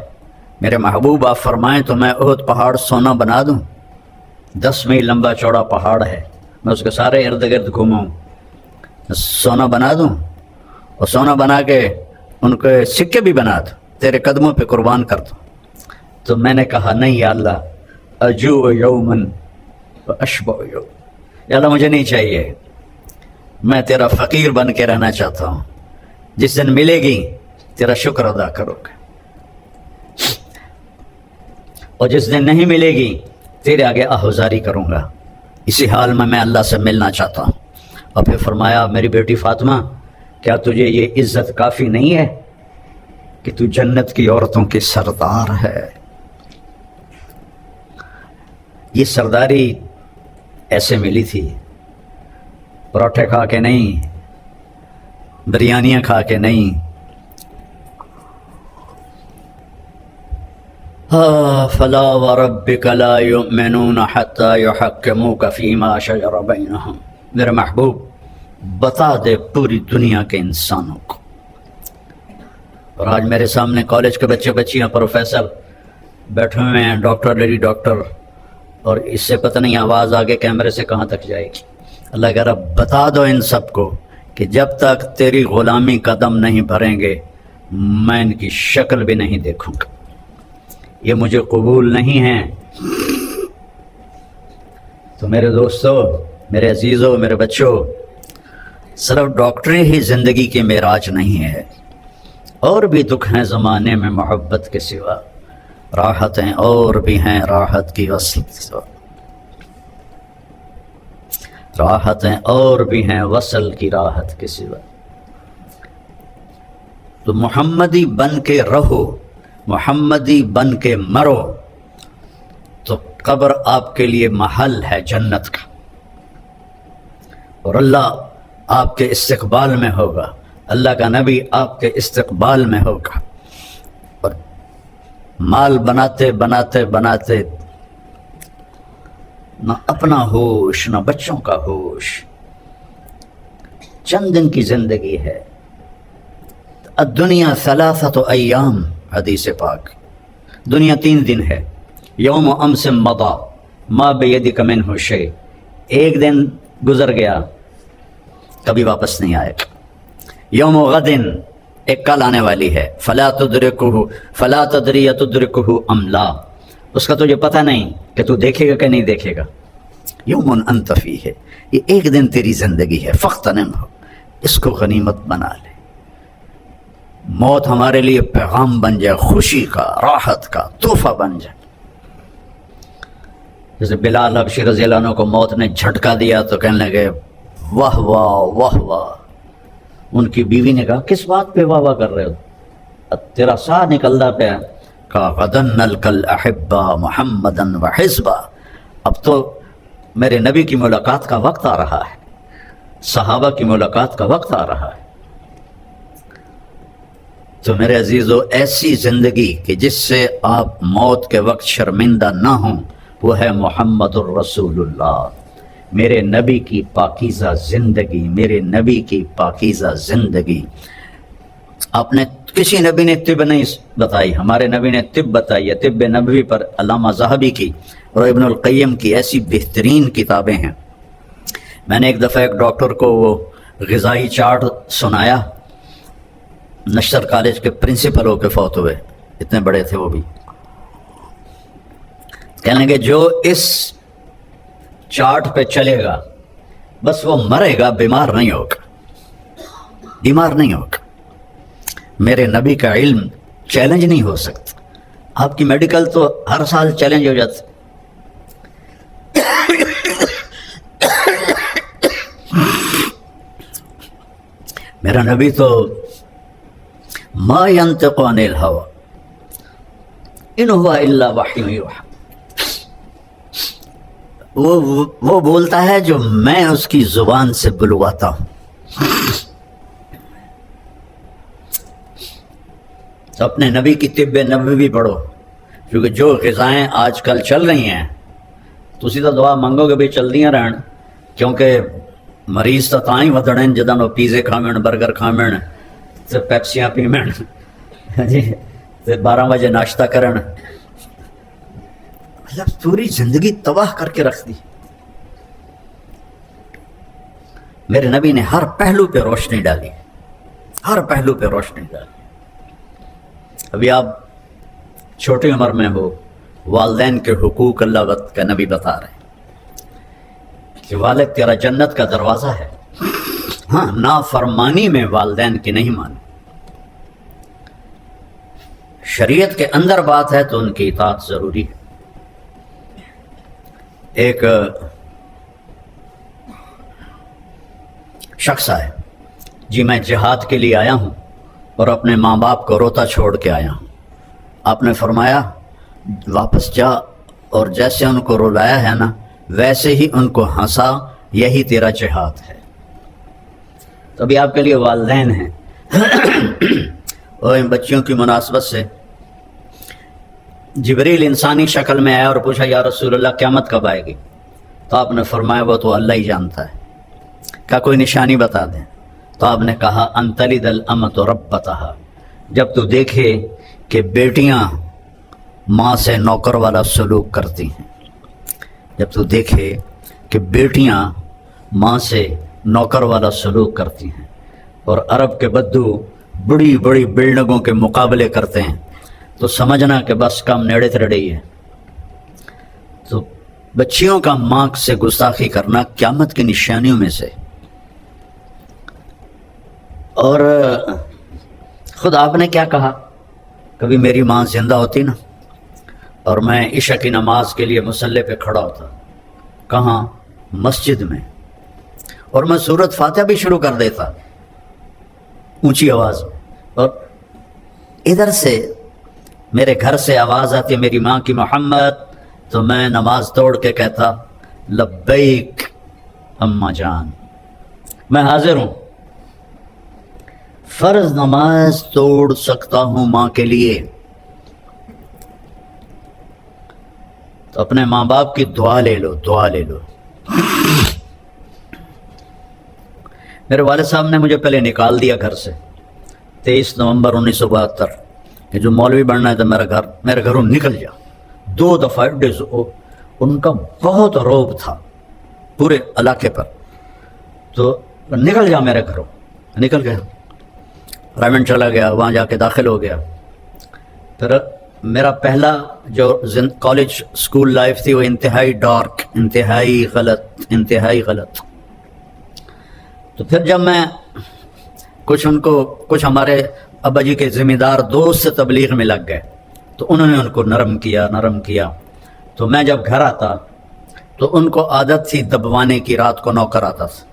میرے محبوب آپ فرمائیں تو میں احد پہاڑ سونا بنا دوں، 10 میل لمبا چوڑا پہاڑ ہے، میں اس کے سارے ارد گرد گھوموں، سونا بنا دوں، اور سونا بنا کے ان کے سکے بھی بنا دوں، تیرے قدموں پہ قربان کر دوں۔ تو میں نے کہا نہیں یا اللہ، اجوع یومن و اشبع یوم، یا اللہ مجھے نہیں چاہیے، میں تیرا فقیر بن کے رہنا چاہتا ہوں، جس دن ملے گی تیرا شکر ادا کرو گا، اور جس دن نہیں ملے گی تیرے آگے آہوزاری کروں گا۔ اسی حال میں اللہ سے ملنا چاہتا ہوں۔ اور پھر فرمایا میری بیٹی فاطمہ، کیا تجھے یہ عزت کافی نہیں ہے کہ تو جنت کی عورتوں کی سردار ہے؟ یہ سرداری ایسے ملی تھی، پراٹھے کھا کے نہیں، بریانیاں کھا کے نہیں۔ فلا وربک لا یؤمنون حتی یحکموک فیما شجر بینہم، میرے محبوب بتا دے پوری دنیا کے انسانوں کو۔ اور آج میرے سامنے کالج کے بچے بچیاں، پروفیسر بیٹھے ہوئے ہیں، ڈاکٹر لیڈی ڈاکٹر، اور اس سے پتہ نہیں آواز آگے کیمرے سے کہاں تک جائے گی۔ اللہ کہہ رہا بتا دو ان سب کو کہ جب تک تیری غلامی قدم نہیں بھریں گے میں ان کی شکل بھی نہیں دیکھوں گا، یہ مجھے قبول نہیں ہے۔ تو میرے دوستو، میرے عزیزوں، میرے بچوں، صرف ڈاکٹری ہی زندگی کی معراج نہیں ہے، اور بھی دکھ ہیں زمانے میں محبت کے سوا، راحتیں اور بھی ہیں راحت کی وصل کے سوا، راحتیں اور بھی ہیں وصل کی راحت کے سوا۔ تو محمدی بن کے رہو، محمدی بن کے مرو، تو قبر آپ کے لیے محل ہے جنت کا، اور اللہ آپ کے استقبال میں ہوگا، اللہ کا نبی آپ کے استقبال میں ہوگا۔ اور مال بناتے بناتے بناتے نہ اپنا ہوش نہ بچوں کا ہوش، چند دن کی زندگی ہے۔ الدنیا ثلاثۃ ایام، حدیث پاک، دنیا 3 دن ہے۔ یوم امس مضی ما بیدک منہ شیء، ایک دن گزر گیا کبھی واپس نہیں آئے گا۔ یوم غد، ایک کل آنے والی ہے، فلا تدری تدرکہ ام لا، اس کا تجھے پتہ نہیں کہ تو دیکھے گا کہ نہیں دیکھے گا۔ یوم انت فیہ، یہ ایک دن تیری زندگی ہے، فاغتنمہ، اس کو غنیمت بنا لے۔ موت ہمارے لیے پیغام بن جائے، خوشی کا، راحت کا تحفہ بن جائے۔ جیسے بلال حبشی رضی اللہ عنہ کو موت نے جھٹکا دیا تو کہنے لگے واہ واہ واہ واہ۔ ان کی بیوی نے کہا کس بات پہ واہ واہ کر رہے ہو، تیرا سا نکلتا پہ۔ کہا غدن نلقى الاحبا محمدا وحزبا، اب تو میرے نبی کی ملاقات کا وقت آ رہا ہے، صحابہ کی ملاقات کا وقت آ رہا ہے۔ تو میرے عزیزو، ایسی زندگی کہ جس سے آپ موت کے وقت شرمندہ نہ ہوں، وہ ہے محمد الرسول اللہ، میرے نبی کی پاکیزہ زندگی، میرے نبی کی پاکیزہ زندگی۔ آپ نے کسی نبی نے طب نہیں بتائی، ہمارے نبی نے طب بتائی ہے۔ طب نبوی پر علامہ ذہبی کی اور ابن القیم کی ایسی بہترین کتابیں ہیں۔ میں نے ایک دفعہ ایک ڈاکٹر کو وہ غذائی چارٹ سنایا، نشتر کالج کے پرنسپل ہو کے فوت ہوئے، اتنے بڑے تھے وہ بھی۔ کہنے لگے جو اس چارٹ پہ چلے گا بس وہ مرے گا، بیمار نہیں ہوگا، بیمار نہیں ہوگا۔ میرے نبی کا علم چیلنج نہیں ہو سکتا، آپ کی میڈیکل تو ہر سال چیلنج ہو جاتی۔ میرا نبی تو ما ينطق عن الهوى ان هو الا وحی یوحی، وہ بولتا ہے جو میں اس کی زبان سے بلواتا ہوں۔ تو اپنے نبی کی طب نبوی پڑھو، کیونکہ جو غذائیں آج کل چل رہی ہیں تو سیدھا دعا منگو کہ بھی چل دیاں رہن، کیونکہ مریض تو تاں ہی ودڑن جدن وہ پیزے کھاویں، برگر کھاویں، تے پیپسیاں پیویں جی، تے 12 بجے ناشتہ کرن، مطلب پوری زندگی تباہ کر کے رکھ دی۔ میرے نبی نے ہر پہلو پہ روشنی ڈالی، ہر پہلو پہ روشنی ڈالی۔ ابھی آپ چھوٹی عمر میں وہ والدین کے حقوق اللہ کا نبی بتا رہے ہیں کہ والد تیرا جنت کا دروازہ ہے، ہاں نافرمانی میں والدین کی نہیں مانی، شریعت کے اندر بات ہے تو ان کی اطاعت ضروری ہے۔ ایک شخص آئے، جی میں جہاد کے لیے آیا ہوں اور اپنے ماں باپ کو روتا چھوڑ کے آیا ہوں۔ آپ نے فرمایا واپس جا اور جیسے ان کو رلایا ہے نا ویسے ہی ان کو ہنسا، یہی تیرا جہاد ہے۔ تو ابھی آپ کے لیے والدین ہیں اور ان بچیوں کی مناسبت سے جبریل انسانی شکل میں آیا اور پوچھا یا رسول اللہ قیامت کب آئے گی؟ تو آپ نے فرمایا وہ تو اللہ ہی جانتا ہے، کیا کوئی نشانی بتا دیں؟ تو آپ نے کہا ان تلد الامۃ ربتہا، جب تو دیکھے کہ بیٹیاں ماں سے نوکر والا سلوک کرتی ہیں، جب تو دیکھے کہ بیٹیاں ماں سے نوکر والا سلوک کرتی ہیں اور عرب کے بدو بڑی بڑی بلڈنگوں کے مقابلے کرتے ہیں تو سمجھنا کہ بس کم نیڑے تھڑے ہی ہے۔ تو بچیوں کا ماں سے گستاخی کرنا قیامت کی نشانیوں میں سے۔ اور خود آپ نے کیا کہا، کبھی میری ماں زندہ ہوتی نا اور میں عشاء کی نماز کے لیے مصلی پہ کھڑا ہوتا، کہاں؟ مسجد میں، اور میں سورۃ فاتحہ بھی شروع کر دیتا اونچی آواز میں، اور ادھر سے میرے گھر سے آواز آتی ہے میری ماں کی محمد، تو میں نماز توڑ کے کہتا لبیک اماں جان، میں حاضر ہوں، فرض نماز توڑ سکتا ہوں ماں کے لیے۔ تو اپنے ماں باپ کی دعا لے لو، دعا لے لو۔ میرے والد صاحب نے مجھے پہلے نکال دیا گھر سے 23 نومبر 1972 کہ جو مولوی بننا ہے تو میرے گھروں نکل جا۔ 2 دفعہ ان کا بہت روب تھا پورے علاقے پر، تو نکل جا میرے گھروں، نکل گیا، رائمنڈ چلا گیا، وہاں جا کے داخل ہو گیا۔ پھر میرا پہلا جو کالج اسکول لائف تھی وہ انتہائی ڈارک، انتہائی غلط۔ تو پھر جب میں کچھ ہمارے ابا جی کے ذمہ دار دوست سے تبلیغ میں لگ گئے تو انہوں نے ان کو نرم کیا۔ تو میں جب گھر آتا تو ان کو عادت تھی دبوانے کی، رات کو نوکر آتا تھا،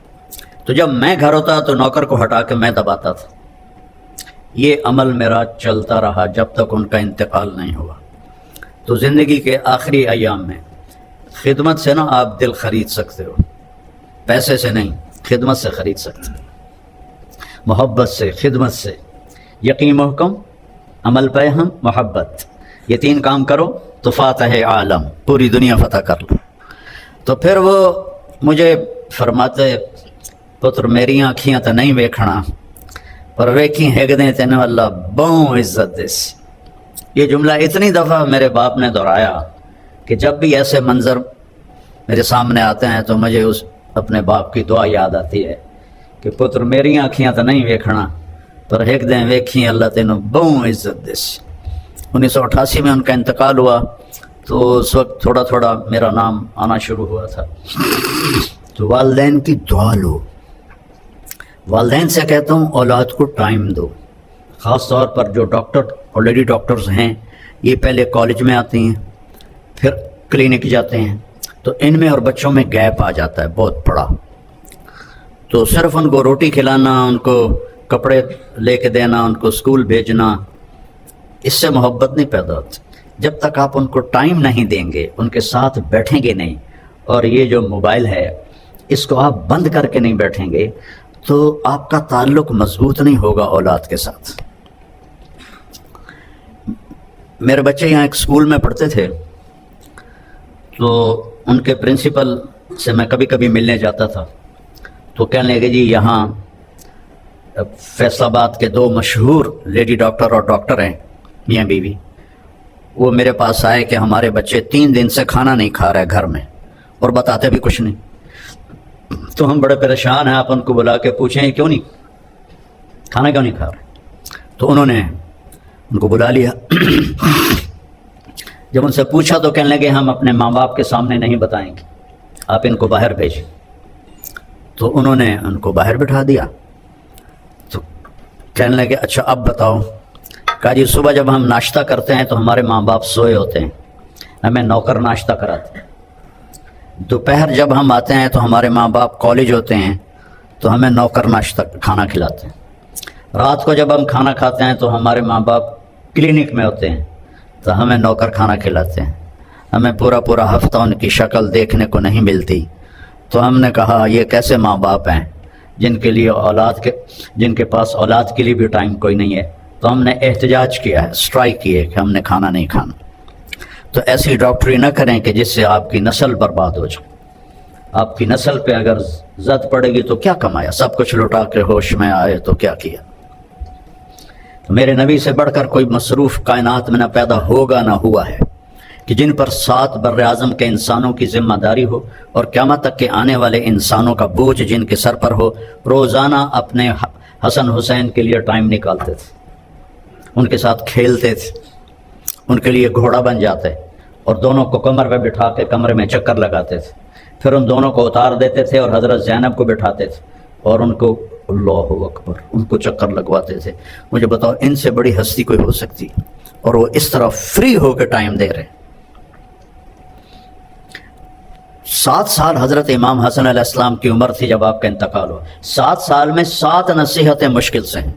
تو جب میں گھر ہوتا تو نوکر کو ہٹا کے میں دباتا تھا۔ یہ عمل میرا چلتا رہا جب تک ان کا انتقال نہیں ہوا۔ تو زندگی کے آخری ایام میں خدمت سے نا آپ دل خرید سکتے ہو، پیسے سے نہیں، خدمت سے خرید سکتے ہو، محبت سے، خدمت سے، یقین محکم، عمل پہ ہم، محبت، یہ 3 کام کرو تو فاتح عالم، پوری دنیا فتح کر لو۔ تو پھر وہ مجھے فرماتے پتر میری آنکھیاں تو نہیں ویکھنا پر ویکھی ہیگدیں تینوں اللہ بہوں عزت دس۔ یہ جملہ اتنی دفعہ میرے باپ نے دہرایا کہ جب بھی ایسے منظر میرے سامنے آتے ہیں تو مجھے اپنے باپ کی دعا یاد آتی ہے کہ پتر میری آنکھیاں تو نہیں ویکھنا پر ہیگدیں ویکھی اللہ تینوں بہوں عزت دس۔ 1988 میں ان کا انتقال ہوا تو اس وقت تھوڑا تھوڑا میرا نام آنا شروع ہوا تھا۔ تو والدین کی دعا لو، والدین سے کہتا ہوں اولاد کو ٹائم دو، خاص طور پر جو آلریڈی ڈاکٹرز ہیں، یہ پہلے کالج میں آتے ہیں پھر کلینک جاتے ہیں، تو ان میں اور بچوں میں گیپ آ جاتا ہے بہت بڑا۔ تو صرف ان کو روٹی کھلانا، ان کو کپڑے لے کے دینا، ان کو اسکول بھیجنا، اس سے محبت نہیں پیدا ہوتی۔ جب تک آپ ان کو ٹائم نہیں دیں گے، ان کے ساتھ بیٹھیں گے نہیں، اور یہ جو موبائل ہے اس کو آپ بند کر کے نہیں بیٹھیں گے تو آپ کا تعلق مضبوط نہیں ہوگا اولاد کے ساتھ۔ میرے بچے یہاں ایک اسکول میں پڑھتے تھے، تو ان کے پرنسپل سے میں کبھی کبھی ملنے جاتا تھا، تو کہنے لگے جی یہاں فیصل آباد کے 2 مشہور لیڈی ڈاکٹر اور ڈاکٹر ہیں میاں بیوی، وہ میرے پاس آئے کہ ہمارے بچے 3 دن سے کھانا نہیں کھا رہے گھر میں اور بتاتے بھی کچھ نہیں، تو ہم بڑے پریشان ہیں، آپ ان کو بلا کے پوچھیں کیوں نہیں کھانا، کیوں نہیں کھا رہے؟ تو انہوں نے ان کو بلا لیا جب ان سے پوچھا تو کہنے لگے ہم اپنے ماں باپ کے سامنے نہیں بتائیں گے، آپ ان کو باہر بھیجیں۔ تو انہوں نے ان کو باہر بٹھا دیا۔ تو کہنے لگے اچھا اب بتاؤ۔ کہا جی صبح جب ہم ناشتہ کرتے ہیں تو ہمارے ماں باپ سوئے ہوتے ہیں، ہمیں نوکر ناشتہ کراتے ہیں۔ دوپہر جب ہم آتے ہیں تو ہمارے ماں باپ کالج ہوتے ہیں تو ہمیں نوکر ناشتہ کھانا کھلاتے ہیں۔ رات کو جب ہم کھانا کھاتے ہیں تو ہمارے ماں باپ کلینک میں ہوتے ہیں تو ہمیں نوکر کھانا کھلاتے ہیں۔ ہمیں پورا ہفتہ ان کی شکل دیکھنے کو نہیں ملتی۔ تو ہم نے کہا یہ کیسے ماں باپ ہیں جن کے پاس اولاد کے لیے بھی ٹائم کوئی نہیں ہے۔ تو ہم نے احتجاج کیا ہے، اسٹرائک کی ہے کہ ہم نے کھانا نہیں کھانا۔ تو ایسی ڈاکٹری نہ کریں کہ جس سے آپ کی نسل برباد ہو جائے۔ آپ کی نسل پہ اگر زد پڑے گی تو کیا کمایا؟ سب کچھ لٹا کے ہوش میں آئے تو کیا کیا؟ تو میرے نبی سے بڑھ کر کوئی مصروف کائنات میں نہ پیدا ہوگا نہ ہوا ہے کہ جن پر 7 بر اعظم کے انسانوں کی ذمہ داری ہو اور قیامت تک کے آنے والے انسانوں کا بوجھ جن کے سر پر ہو، روزانہ اپنے حسن حسین کے لیے ٹائم نکالتے تھے، ان کے ساتھ کھیلتے تھے، ان کے لیے گھوڑا بن جاتے اور دونوں کو کمر پہ بٹھا کے کمرے میں چکر لگاتے تھے، پھر ان دونوں کو اتار دیتے تھے اور حضرت زینب کو بٹھاتے تھے اور ان کو اللہ اکبر ان کو چکر لگواتے تھے۔ مجھے بتاؤ ان سے بڑی ہستی کوئی ہو سکتی؟ اور وہ اس طرح فری ہو کے ٹائم دے رہے۔ 7 سال حضرت امام حسن علیہ السلام کی عمر تھی جب آپ کا انتقال ہوا۔ 7 سال میں 7 نصیحتیں مشکل سے ہیں۔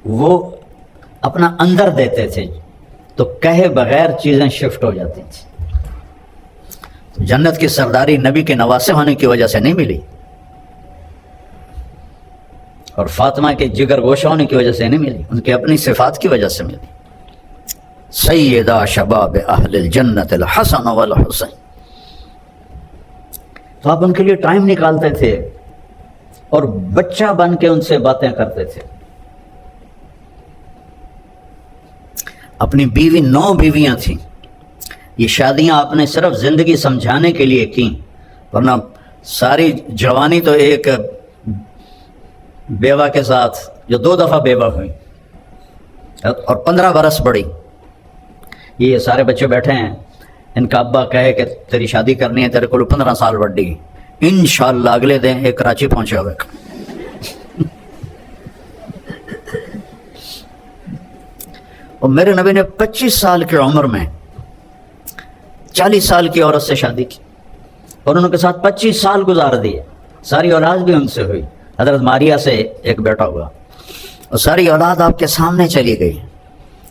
وہ اپنا اندر دیتے تھے تو کہے بغیر چیزیں شفٹ ہو جاتی تھیں۔ تو جنت کی سرداری نبی کے نواسے ہونے کی وجہ سے نہیں ملی اور فاطمہ کے جگر گوشہ ہونے کی وجہ سے نہیں ملی، ان کی اپنی صفات کی وجہ سے ملی۔ سیدہ شباب اہل الجنت الحسن والحسین۔ تو آپ ان کے لیے ٹائم نکالتے تھے اور بچہ بن کے ان سے باتیں کرتے تھے۔ اپنی بیوی 9 بیویاں تھیں۔ یہ شادیاں آپ نے صرف زندگی سمجھانے کے لیے کیں، ورنہ ساری جوانی تو ایک بیوہ کے ساتھ جو 2 دفعہ بیوہ ہوئی اور 15 برس بڑی۔ یہ سارے بچے بیٹھے ہیں، ان کا ابا کہے کہ تیری شادی کرنی ہے، تیرے کو 15 سال بڑی، انشاءاللہ اگلے دن ایک کراچی پہنچے ہوئے۔ اور میرے نبی نے 25 سال کی عمر میں 40 سال کی عورت سے شادی کی اور ان کے ساتھ 25 سال گزار دیے۔ ساری اولاد بھی ان سے ہوئی۔ حضرت ماریہ سے ایک بیٹا ہوا اور ساری اولاد آپ کے سامنے چلی گئی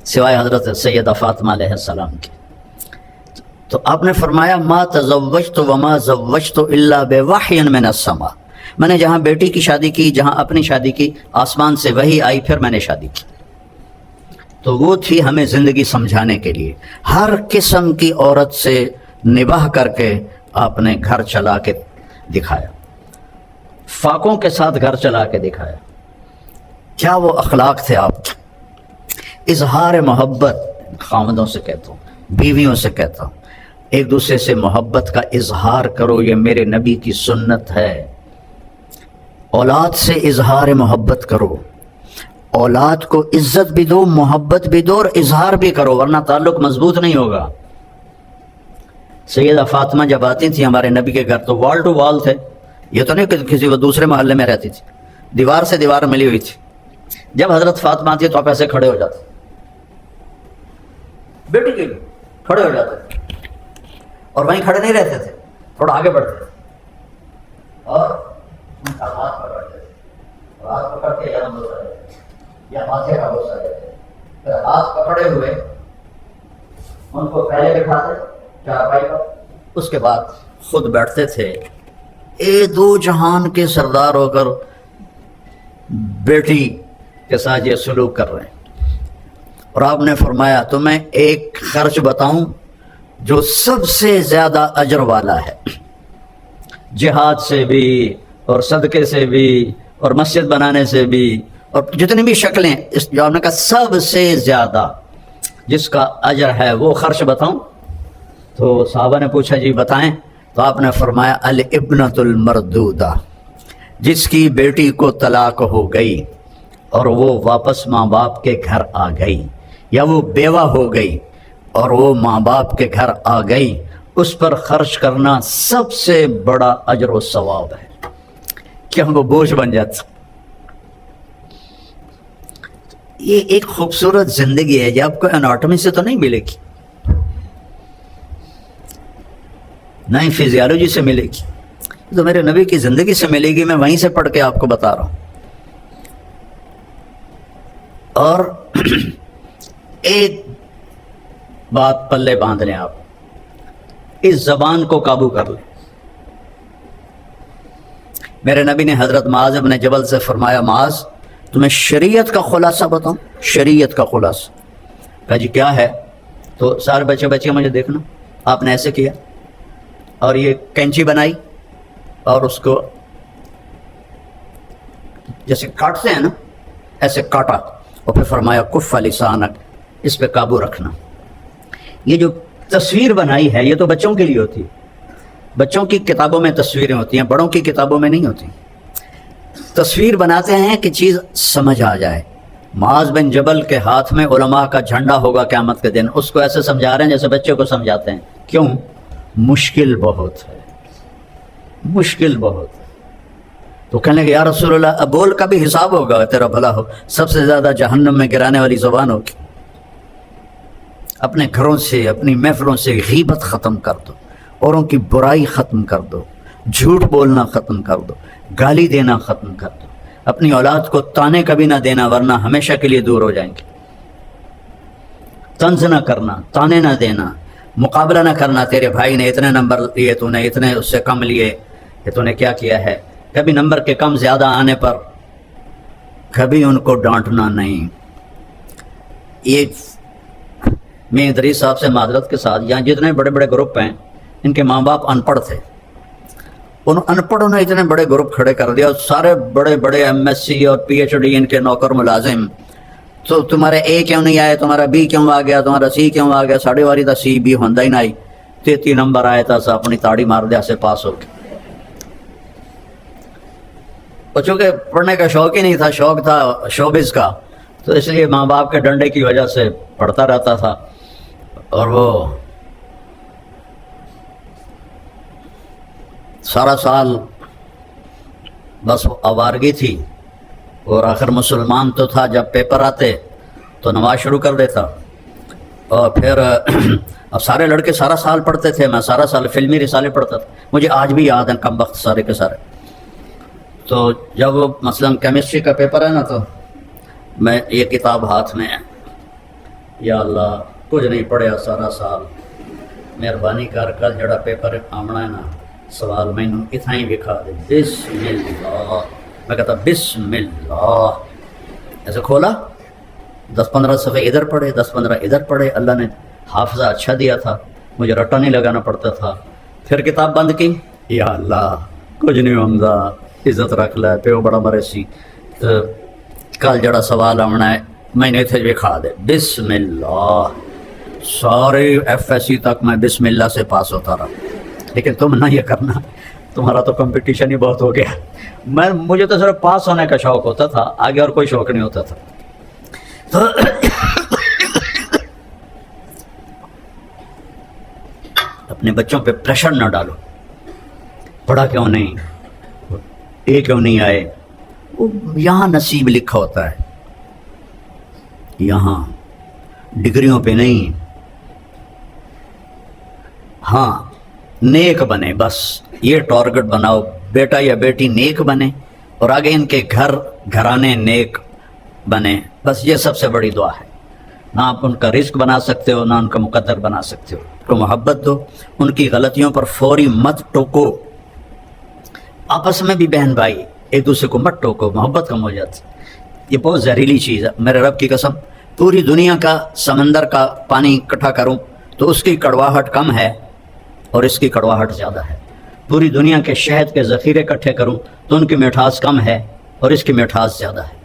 سوائے حضرت سیدہ فاطمہ علیہ السلام کی۔ تو آپ نے فرمایا ما تزوجت وما زوجت الا بوحی من السماء، میں نے جہاں بیٹی کی شادی کی، جہاں اپنی شادی کی، آسمان سے وحی آئی پھر میں نے شادی کی۔ تو وہ تھی ہمیں زندگی سمجھانے کے لیے۔ ہر قسم کی عورت سے نباہ کر کے آپ نے گھر چلا کے دکھایا، فاقوں کے ساتھ گھر چلا کے دکھایا۔ کیا وہ اخلاق تھے آپ کے؟ اظہار محبت، خاوندوں سے کہتا ہوں، بیویوں سے کہتا ہوں، ایک دوسرے سے محبت کا اظہار کرو، یہ میرے نبی کی سنت ہے۔ اولاد سے اظہار محبت کرو، اولاد کو عزت بھی دو، محبت بھی دو اور اظہار بھی کرو، ورنہ تعلق مضبوط نہیں ہوگا۔ سیدہ فاطمہ جب آتی تھی ہمارے نبی کے گھر تو وال ٹو وال تھے، یہ تو نہیں کہ کسی وہ دوسرے محلے میں رہتی تھی، دیوار سے دیوار ملی ہوئی تھی۔ جب حضرت فاطمہ آتی تو آپ ایسے کھڑے ہو جاتے، بیٹی کے لیے کھڑے ہو جاتے اور وہیں کھڑے نہیں رہتے تھے، تھوڑا آگے بڑھتے تھے اور ان کا ہاتھ پکڑتے تھے، ہاتھ پکڑ کے یا ماتھے کا بوسہ دیتے، پھر ہاتھ پکڑے ہوئے ان کو پہلے بٹھاتے چارپائی پر، اس کے بعد خود بیٹھتے تھے۔ اے دو جہان کے سردار ہو کر بیٹی کے ساتھ یہ سلوک کر رہے ہیں۔ اور آپ نے فرمایا تو میں ایک خرچ بتاؤں جو سب سے زیادہ اجر والا ہے، جہاد سے بھی اور صدقے سے بھی اور مسجد بنانے سے بھی اور جتنی بھی شکلیں، اس جو آپ نے کہا سب سے زیادہ جس کا اجر ہے وہ خرچ بتاؤں؟ تو صحابہ نے پوچھا جی بتائیں، تو آپ نے فرمایا الابنۃ المردودہ، جس کی بیٹی کو طلاق ہو گئی اور وہ واپس ماں باپ کے گھر آ گئی، یا وہ بیوہ ہو گئی اور وہ ماں باپ کے گھر آ گئی، اس پر خرچ کرنا سب سے بڑا اجر و ثواب ہے، کیا وہ بوجھ بن جاتا۔ یہ ایک خوبصورت زندگی ہے جو آپ کو اناٹمی سے تو نہیں ملے گی، نہ ہی فزیالوجی سے ملے گی، تو میرے نبی کی زندگی سے ملے گی، میں وہیں سے پڑھ کے آپ کو بتا رہا ہوں۔ اور ایک بات پلے باندھ لیں، آپ اس زبان کو قابو کر لیں۔ میرے نبی نے حضرت معاذ بن جبل سے فرمایا، معاذ تمہیں شریعت کا خلاصہ بتاؤں؟ شریعت کا خلاصہ؟ کہا جی کیا ہے؟ تو سارے بچے مجھے دیکھنا، آپ نے ایسے کیا اور یہ کینچی بنائی اور اس کو جیسے کاٹتے ہیں نا ایسے کاٹا، اور پھر فرمایا کف لسانک، اس پہ قابو رکھنا۔ یہ جو تصویر بنائی ہے یہ تو بچوں کے لیے ہوتی ہے، بچوں کی کتابوں میں تصویریں ہوتی ہیں، بڑوں کی کتابوں میں نہیں ہوتی۔ تصویر بناتے ہیں کہ چیز سمجھ آ جائے۔ معاذ بن جبل کے ہاتھ میں علماء کا جھنڈا ہوگا قیامت کے دن، اس کو ایسے سمجھا رہے ہیں جیسے بچے کو سمجھاتے ہیں۔ کیوں؟ مشکل بہت ہے، مشکل بہت ہے۔ تو کہنے لگے یا رسول اللہ اب بول کا بھی حساب ہوگا، تیرا بھلا ہو، سب سے زیادہ جہنم میں گرانے والی زبان ہوگی۔ اپنے گھروں سے، اپنی محفلوں سے غیبت ختم کر دو، اوروں کی برائی ختم کر دو، جھوٹ بولنا ختم کر دو، گالی دینا ختم کر دو، اپنی اولاد کو تانے کبھی نہ دینا ورنہ ہمیشہ کے لیے دور ہو جائیں گے۔ طنز نہ کرنا، تانے نہ دینا، مقابلہ نہ کرنا، تیرے بھائی نے اتنے نمبر لیے، تو نے اتنے اس سے کم لیے، کہ تو نے کیا کیا ہے۔ کبھی نمبر کے کم زیادہ آنے پر کبھی ان کو ڈانٹنا نہیں۔ یہ میں ادریس صاحب سے معذرت کے ساتھ، یہاں جتنے بڑے بڑے گروپ ہیں ان کے ماں باپ ان پڑھ تھے، ان ان پڑھوں نے اتنے بڑے گروپ کھڑے کر دیا، سارے بڑے بڑے ایم ایس سی اور پی ایچ ڈی ان کے نوکر ملازم، تو تمہارے اے کیوں نہیں آئے، تمہارا بی کیوں آ گیا، تمہارا سی کیوں آ گیا، ساڑھے واری تھا سی بی ہوندہ ہی نہ آئی، 33 نمبر آیا تھا، سا اپنی تاڑی مار دیا سے پاس ہو گیا۔ اور چونکہ پڑھنے کا شوق ہی نہیں تھا، شوق تھا شوبز کا، تو اس لیے ماں باپ کے ڈنڈے کی وجہ سے پڑھتا رہتا تھا، اور وہ سارا سال بس آوارگی تھی، اور آخر مسلمان تو تھا، جب پیپر آتے تو نماز شروع کر دیتا، اور پھر اب سارے لڑکے سارا سال پڑھتے تھے، میں سارا سال فلمی رسالے پڑھتا تھا، مجھے آج بھی یاد ہیں کم وقت سارے کے سارے۔ تو جب مثلاً کیمسٹری کا پیپر ہے نا، تو میں یہ کتاب ہاتھ میں ہے، یا اللہ کچھ نہیں پڑھیا سارا سال، مہربانی کر کل جڑا پیپر آمنا ہے نا سوال میں اتنا ہی لکھا دے، بسم اللہ۔ میں کہتا بسم اللہ، ایسے کھولا، 10-15 صفحے ادھر پڑھے، 10-15 ادھر پڑھے۔ اللہ نے حافظہ اچھا دیا تھا، مجھے رٹا نہیں لگانا پڑتا تھا۔ پھر کتاب بند کی، یا اللہ کچھ نہیں ہوندہ، عزت رکھ لے، پیو بڑا مرے سی، کل جڑا سوال آمنا ہے میں نے اتنے لکھا دے بسم اللہ۔ سارے ایف ایس سی تک میں بسم اللہ سے پاس ہوتا رہا۔ لیکن تم نہ یہ کرنا، تمہارا تو کمپٹیشن ہی بہت ہو گیا۔ مجھے تو صرف پاس ہونے کا شوق ہوتا تھا، آگے اور کوئی شوق نہیں ہوتا تھا۔ تو اپنے بچوں پہ پریشر نہ ڈالو، پڑھا کیوں نہیں، اے کیوں نہیں آئے، وہ یہاں نصیب لکھا ہوتا ہے، یہاں ڈگریوں پہ نہیں۔ ہاں نیک بنے، بس یہ ٹارگٹ بناؤ، بیٹا یا بیٹی نیک بنے، اور آگے ان کے گھرانے نیک بنے، بس یہ سب سے بڑی دعا ہے۔ نہ آپ ان کا رزق بنا سکتے ہو، نہ ان کا مقدر بنا سکتے ہو۔ ان کو محبت دو، ان کی غلطیوں پر فوری مت ٹوکو، آپس میں بھی بہن بھائی ایک دوسرے کو مت ٹوکو، محبت کم ہو جاتی۔ یہ بہت زہریلی چیز ہے، میرے رب کی قسم، پوری دنیا کا سمندر کا پانی اکٹھا کروں تو اس کی کڑواہٹ کم ہے اور اس کی کڑواہٹ زیادہ ہے۔ پوری دنیا کے شہد کے ذخیرے اکٹھے کروں تو ان کی مٹھاس کم ہے اور اس کی مٹھاس زیادہ ہے۔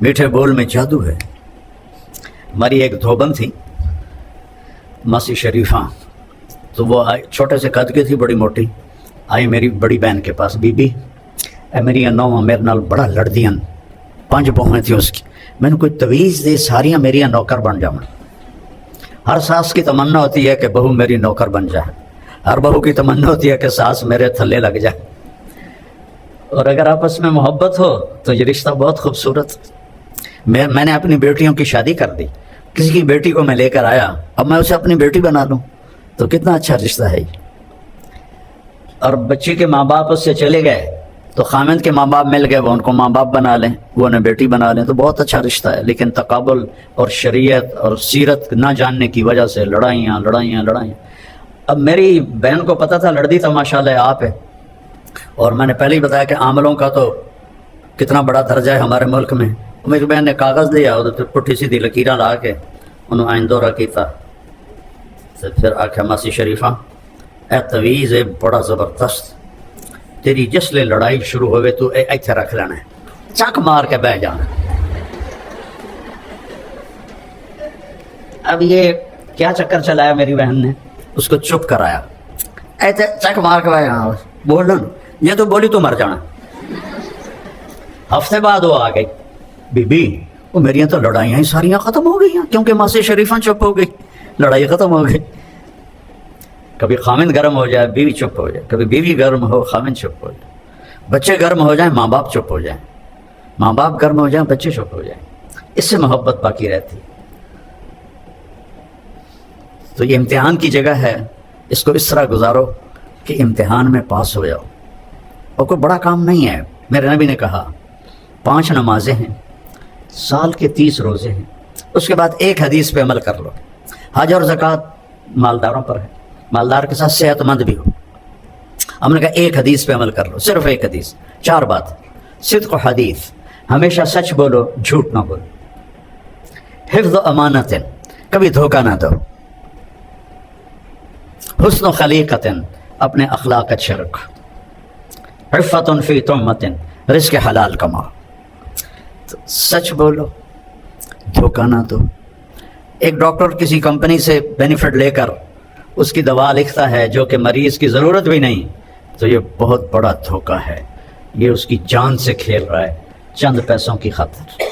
میٹھے بول میں جادو ہے۔ ہماری ایک دھوبن تھی ماسی شریفہ، تو وہ چھوٹے سے قد کی تھی، بڑی موٹی، آئی میری بڑی بہن کے پاس، بی بی اے میری نو میرے نال بڑا لڑدیاں، 5 بہویں تھیں اس کی، میں نے کوئی تویز دی ساریاں میری نوکر بن جاؤں. ہر ساس کی تمنا ہوتی ہے کہ بہو میری نوکر بن جائے, ہر بہو کی تمنا ہوتی ہے کہ ساس میرے تھلے لگ جائے. اور اگر آپس میں محبت ہو تو یہ رشتہ بہت خوبصورت. میں نے اپنی بیٹیوں کی شادی کر دی, کسی کی بیٹی کو میں لے کر آیا, اب میں اسے اپنی بیٹی بنا لوں تو کتنا اچھا رشتہ ہے. اور بچی کے ماں باپ اس سے چلے گئے تو خامند کے ماں باپ مل گئے, وہ ان کو ماں باپ بنا لیں, وہ انہیں بیٹی بنا لیں, تو بہت اچھا رشتہ ہے. لیکن تقابل اور شریعت اور سیرت نہ جاننے کی وجہ سے لڑائیاں. اب میری بہن کو پتہ تھا لڑکی تو ماشاءاللہ آپ ہے, اور میں نے پہلے ہی بتایا کہ عاملوں کا تو کتنا بڑا درجہ ہے ہمارے ملک میں. میری بہن نے کاغذ دیا, ادھر پٹھی سیدھی لکیراں لا کے انہوں آئندورہ کیتا, پھر آخیا ماسی شریفہ اے تویز ہے بڑا زبردست, تیری جس لئے لڑائی شروع ہوئے تو ایتھے رکھ لینا ہے, چک مار کے بہ جانا. اب یہ کیا چکر چلایا میری بہن نے, اس کو چپ کرایا, ایتھے چک مار کے بہ جانا, بولنا یہ تو بولی تو مر جانا. ہفتے بعد وہ آ گئی, بی بی وہ میری تو لڑائیاں ہی ساریاں ختم ہو گئی ہیں کیونکہ ماسی شریفہ چپ ہو گئی, لڑائی ختم ہو گئی. کبھی خامند گرم ہو جائے بیوی چپ ہو جائے, کبھی بیوی گرم ہو خامند چپ ہو جائے, بچے گرم ہو جائیں ماں باپ چپ ہو جائیں, ماں باپ گرم ہو جائیں بچے چپ ہو جائیں, اس سے محبت باقی رہتی. تو یہ امتحان کی جگہ ہے, اس کو اس طرح گزارو کہ امتحان میں پاس ہو جاؤ. اور کوئی بڑا کام نہیں ہے. میرے نبی نے کہا 5 نمازیں ہیں, سال کے 30 روزے ہیں, اس کے بعد ایک حدیث پہ عمل کر لو. حج اور زکوٰۃ مالداروں پر ہے, مالدار کے ساتھ صحت مند بھی ہو. ہم نے کہا ایک حدیث پہ عمل کر لو, صرف ایک حدیث, 4 بات. صدق و حدیث, ہمیشہ سچ بولو جھوٹ نہ بولو. حفظ و امانت, کبھی دھوکہ نہ دو. حسن و خلیقت, اپنے اخلاق اچھے رکھو. عفت فی طعمت, رزق حلال کماؤ. تو سچ بولو, دھوکہ نہ دو. ایک ڈاکٹر کسی کمپنی سے بینیفٹ لے کر اس کی دوا لکھتا ہے جو کہ مریض کی ضرورت بھی نہیں, تو یہ بہت بڑا دھوکہ ہے. یہ اس کی جان سے کھیل رہا ہے چند پیسوں کی خاطر.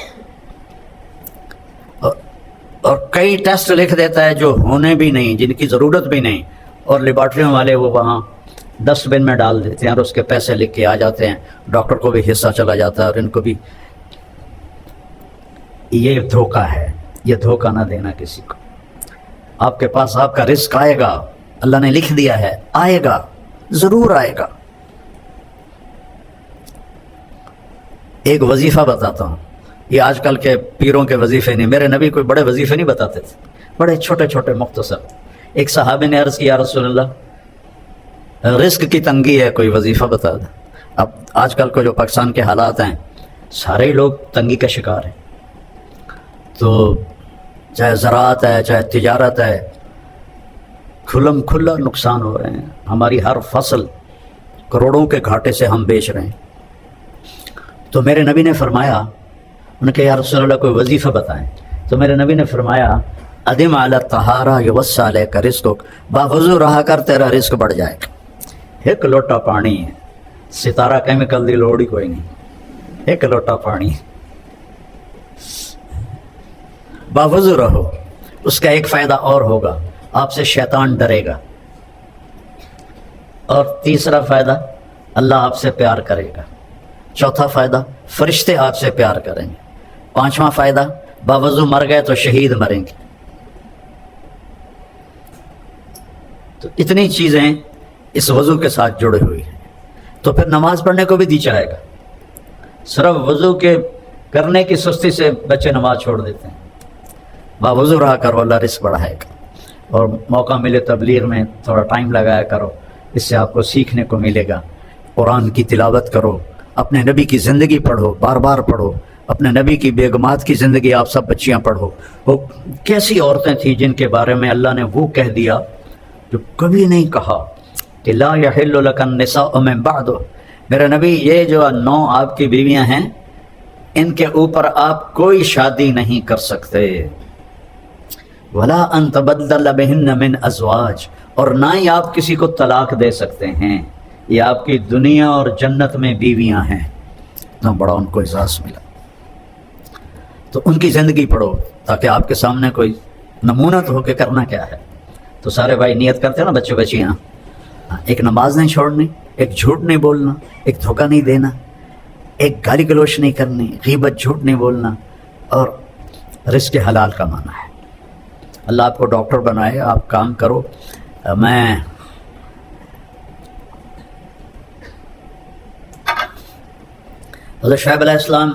اور کئی ٹیسٹ لکھ دیتا ہے جو ہونے بھی نہیں, جن کی ضرورت بھی نہیں, اور لیبارٹریوں والے وہ وہاں ڈسٹ بن میں ڈال دیتے ہیں اور اس کے پیسے لکھ کے آ جاتے ہیں. ڈاکٹر کو بھی حصہ چلا جاتا ہے اور ان کو بھی. یہ دھوکہ ہے, یہ دھوکہ نہ دینا کسی کو. آپ کے پاس آپ کا رزق آئے گا, اللہ نے لکھ دیا ہے, آئے گا, ضرور آئے گا. ایک وظیفہ بتاتا ہوں, یہ آج کل کے پیروں کے وظیفے نہیں, میرے نبی کوئی بڑے وظیفے نہیں بتاتے تھے, بڑے چھوٹے چھوٹے مختصر. ایک صحابی نے عرض کیا یا رسول اللہ رزق کی تنگی ہے, کوئی وظیفہ بتا دیں. اب آج کل کو جو پاکستان کے حالات ہیں, سارے ہی لوگ تنگی کا شکار ہیں. تو چاہے زراعت ہے چاہے تجارت ہے, کھلم کھلا نقصان ہو رہے ہیں. ہماری ہر فصل کروڑوں کے گھاٹے سے ہم بیچ رہے ہیں. تو میرے نبی نے فرمایا, انہوں نے کہا یا رسول اللہ کوئی وظیفہ بتائیں. تو میرے نبی نے فرمایا ادم علی الطہارہ یوسع علیک رزقک, باوضو رہا کر تیرا رزق بڑھ جائے گا. ایک لوٹا پانی ہے, ستارہ کیمیکل دی لوڑ ہی کوئی نہیں, ایک لوٹا پانی, باوضو رہو. اس کا ایک فائدہ اور ہوگا, آپ سے شیطان ڈرے گا. اور تیسرا فائدہ, اللہ آپ سے پیار کرے گا. چوتھا فائدہ, فرشتے آپ سے پیار کریں گے. پانچواں فائدہ, باوضو مر گئے تو شہید مریں گے. تو اتنی چیزیں اس وضو کے ساتھ جڑی ہوئی ہیں. تو پھر نماز پڑھنے کو بھی دی چاہے گا. صرف وضو کے کرنے کی سستی سے بچے نماز چھوڑ دیتے ہیں. باوضو رہا کرو, اللہ رزق بڑھائے گا. اور موقع ملے تبلیغ میں تھوڑا ٹائم لگایا کرو, اس سے آپ کو سیکھنے کو ملے گا. قرآن کی تلاوت کرو, اپنے نبی کی زندگی پڑھو, بار بار پڑھو. اپنے نبی کی بیگمات کی زندگی آپ سب بچیاں پڑھو. وہ کیسی عورتیں تھیں جن کے بارے میں اللہ نے وہ کہہ دیا جو کبھی نہیں کہا کہ لا یحل لک النساء من بعد. میرے نبی یہ جو 9 آپ کی بیویاں ہیں, ان کے اوپر آپ کوئی شادی نہیں کر سکتے. ولا ان تبدل بہن من ازواج, اور نہ ہی آپ کسی کو طلاق دے سکتے ہیں. یہ آپ کی دنیا اور جنت میں بیویاں ہیں. اتنا بڑا ان کو اعزاز ملا. تو ان کی زندگی پڑھو تاکہ آپ کے سامنے کوئی نمونہ تو ہو کہ کرنا کیا ہے۔ تو سارے بھائی نیت کرتے ہیں نا بچے بچیاں، ایک نماز نہیں چھوڑنی، ایک جھوٹ نہیں بولنا، ایک دھوکہ نہیں دینا، ایک گالی گلوچ نہیں کرنی، غیبت جھوٹ نہیں بولنا، اور رزق حلال کمانا ہے۔ اللہ آپ کو ڈاکٹر بنائے، آپ کام کرو۔ میں حضرت شعیب علیہ السلام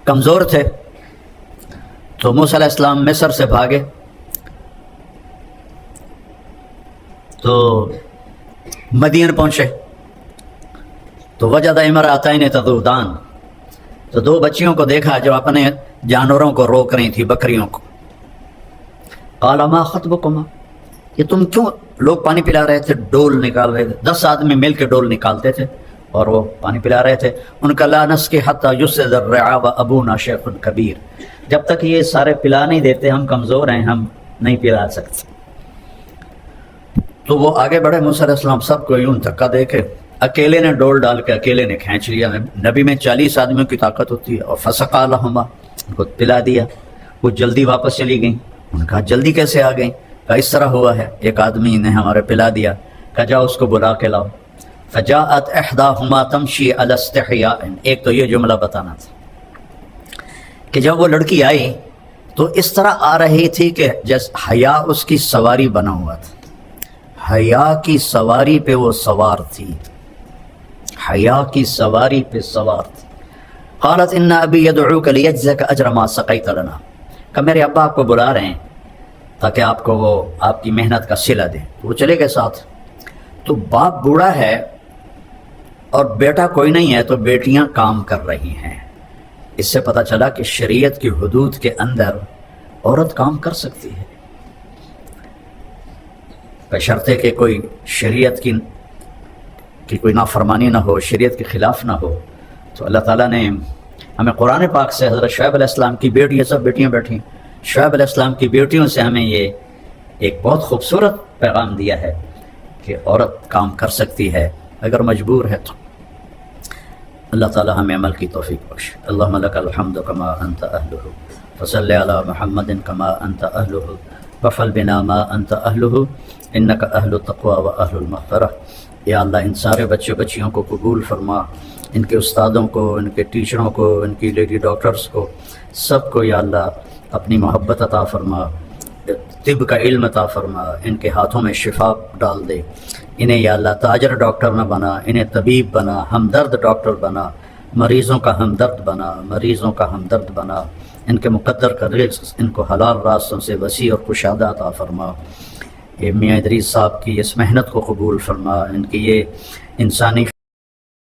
کمزور تھے، تو موسیٰ علیہ السلام مصر سے بھاگے، تو مدین پہنچے تو وجد امرأتین تذودان، تو دو بچیوں کو دیکھا جو اپنے جانوروں کو روک رہی تھی، بکریوں کو۔ قال ما خطبکما، یہ تم کیوں؟ لوگ پانی پلا رہے تھے، ڈول نکال رہے تھے، 10 آدمی مل کے ڈول نکالتے تھے اور وہ پانی پلا رہے تھے۔ ان کا لا نسقی حتی یسد الرعاء وابونا شیخ کبیر، جب تک یہ سارے پلا نہیں دیتے، ہم کمزور ہیں، ہم نہیں پلا سکتے۔ تو وہ آگے بڑھے، موسیٰ علیہ السلام سب کو یوں دھکا دے کے اکیلے نے ڈول ڈال کے اکیلے نے کھینچ لیا۔ نبی میں 40 آدمیوں کی طاقت ہوتی ہے، اور فسقا لہما، ان کو پلا دیا۔ وہ جلدی واپس چلی گئیں۔ ان کہا جلدی کیسے آ گئیں؟ کہا اس طرح ہوا ہے، ایک آدمی نے ہمارے پلا دیا۔ کہا جاؤ اس کو بلا کے لاؤ۔ فجاءت احداہما تمشی علی استحیاء، ایک تو یہ جملہ بتانا تھا کہ جب وہ لڑکی آئی تو اس طرح آ رہی تھی کہ جیسے حیا اس کی سواری بنا ہوا تھا، حیا کی سواری پہ وہ سوار تھی، حیا کی سواری پہ سوار تھی۔ قالت ان ابی یدعوک لیجزیک اجر ما سقیت لنا، کہ میرے ابا آپ کو بلا رہے ہیں تاکہ آپ کو وہ آپ کی محنت کا صلہ دیں۔ وہ چلے گئے ساتھ۔ تو باپ بوڑھا ہے اور بیٹا کوئی نہیں ہے، تو بیٹیاں کام کر رہی ہیں۔ اس سے پتہ چلا کہ شریعت کی حدود کے اندر عورت کام کر سکتی ہے، بشرطے کہ کوئی شریعت کی کوئی نافرمانی نہ ہو، شریعت کے خلاف نہ ہو۔ تو اللہ تعالیٰ نے ہمیں قرآن پاک سے حضرت شعیب علیہ السلام کی بیٹیاں، سب بیٹیاں بیٹھیں، شعیب علیہ السلام کی بیٹیوں سے ہمیں یہ ایک بہت خوبصورت پیغام دیا ہے کہ عورت کام کر سکتی ہے اگر مجبور ہے تو۔ اللہ تعالیٰ ہمیں عمل کی توفیق بخش۔ اللہم لک الحمد کما انت اہلہ، فصلی علی محمد کما انت اہلہ، وفعل بنا ما انت اہلہ، انک اہل التقوی و اہل المغفرہ۔ یا اللہ ان سارے بچے بچیوں کو قبول فرما، ان کے استادوں کو، ان کے ٹیچروں کو، ان کی لیڈی ڈاکٹرز کو، سب کو یا اللہ اپنی محبت عطا فرما، طب کا علم عطا فرما، ان کے ہاتھوں میں شفا ڈال دے۔ انہیں یا اللہ تاجر ڈاکٹر نہ بنا، انہیں طبیب بنا، ہمدرد ڈاکٹر بنا، مریضوں کا ہمدرد بنا، مریضوں کا ہمدرد بنا۔ ان کے مقدر کا رزق ان کو حلال راستوں سے وسیع اور کشادہ عطا فرما۔ یہ میاں ادریس صاحب کی اس محنت کو قبول فرما، ان کی یہ انسانی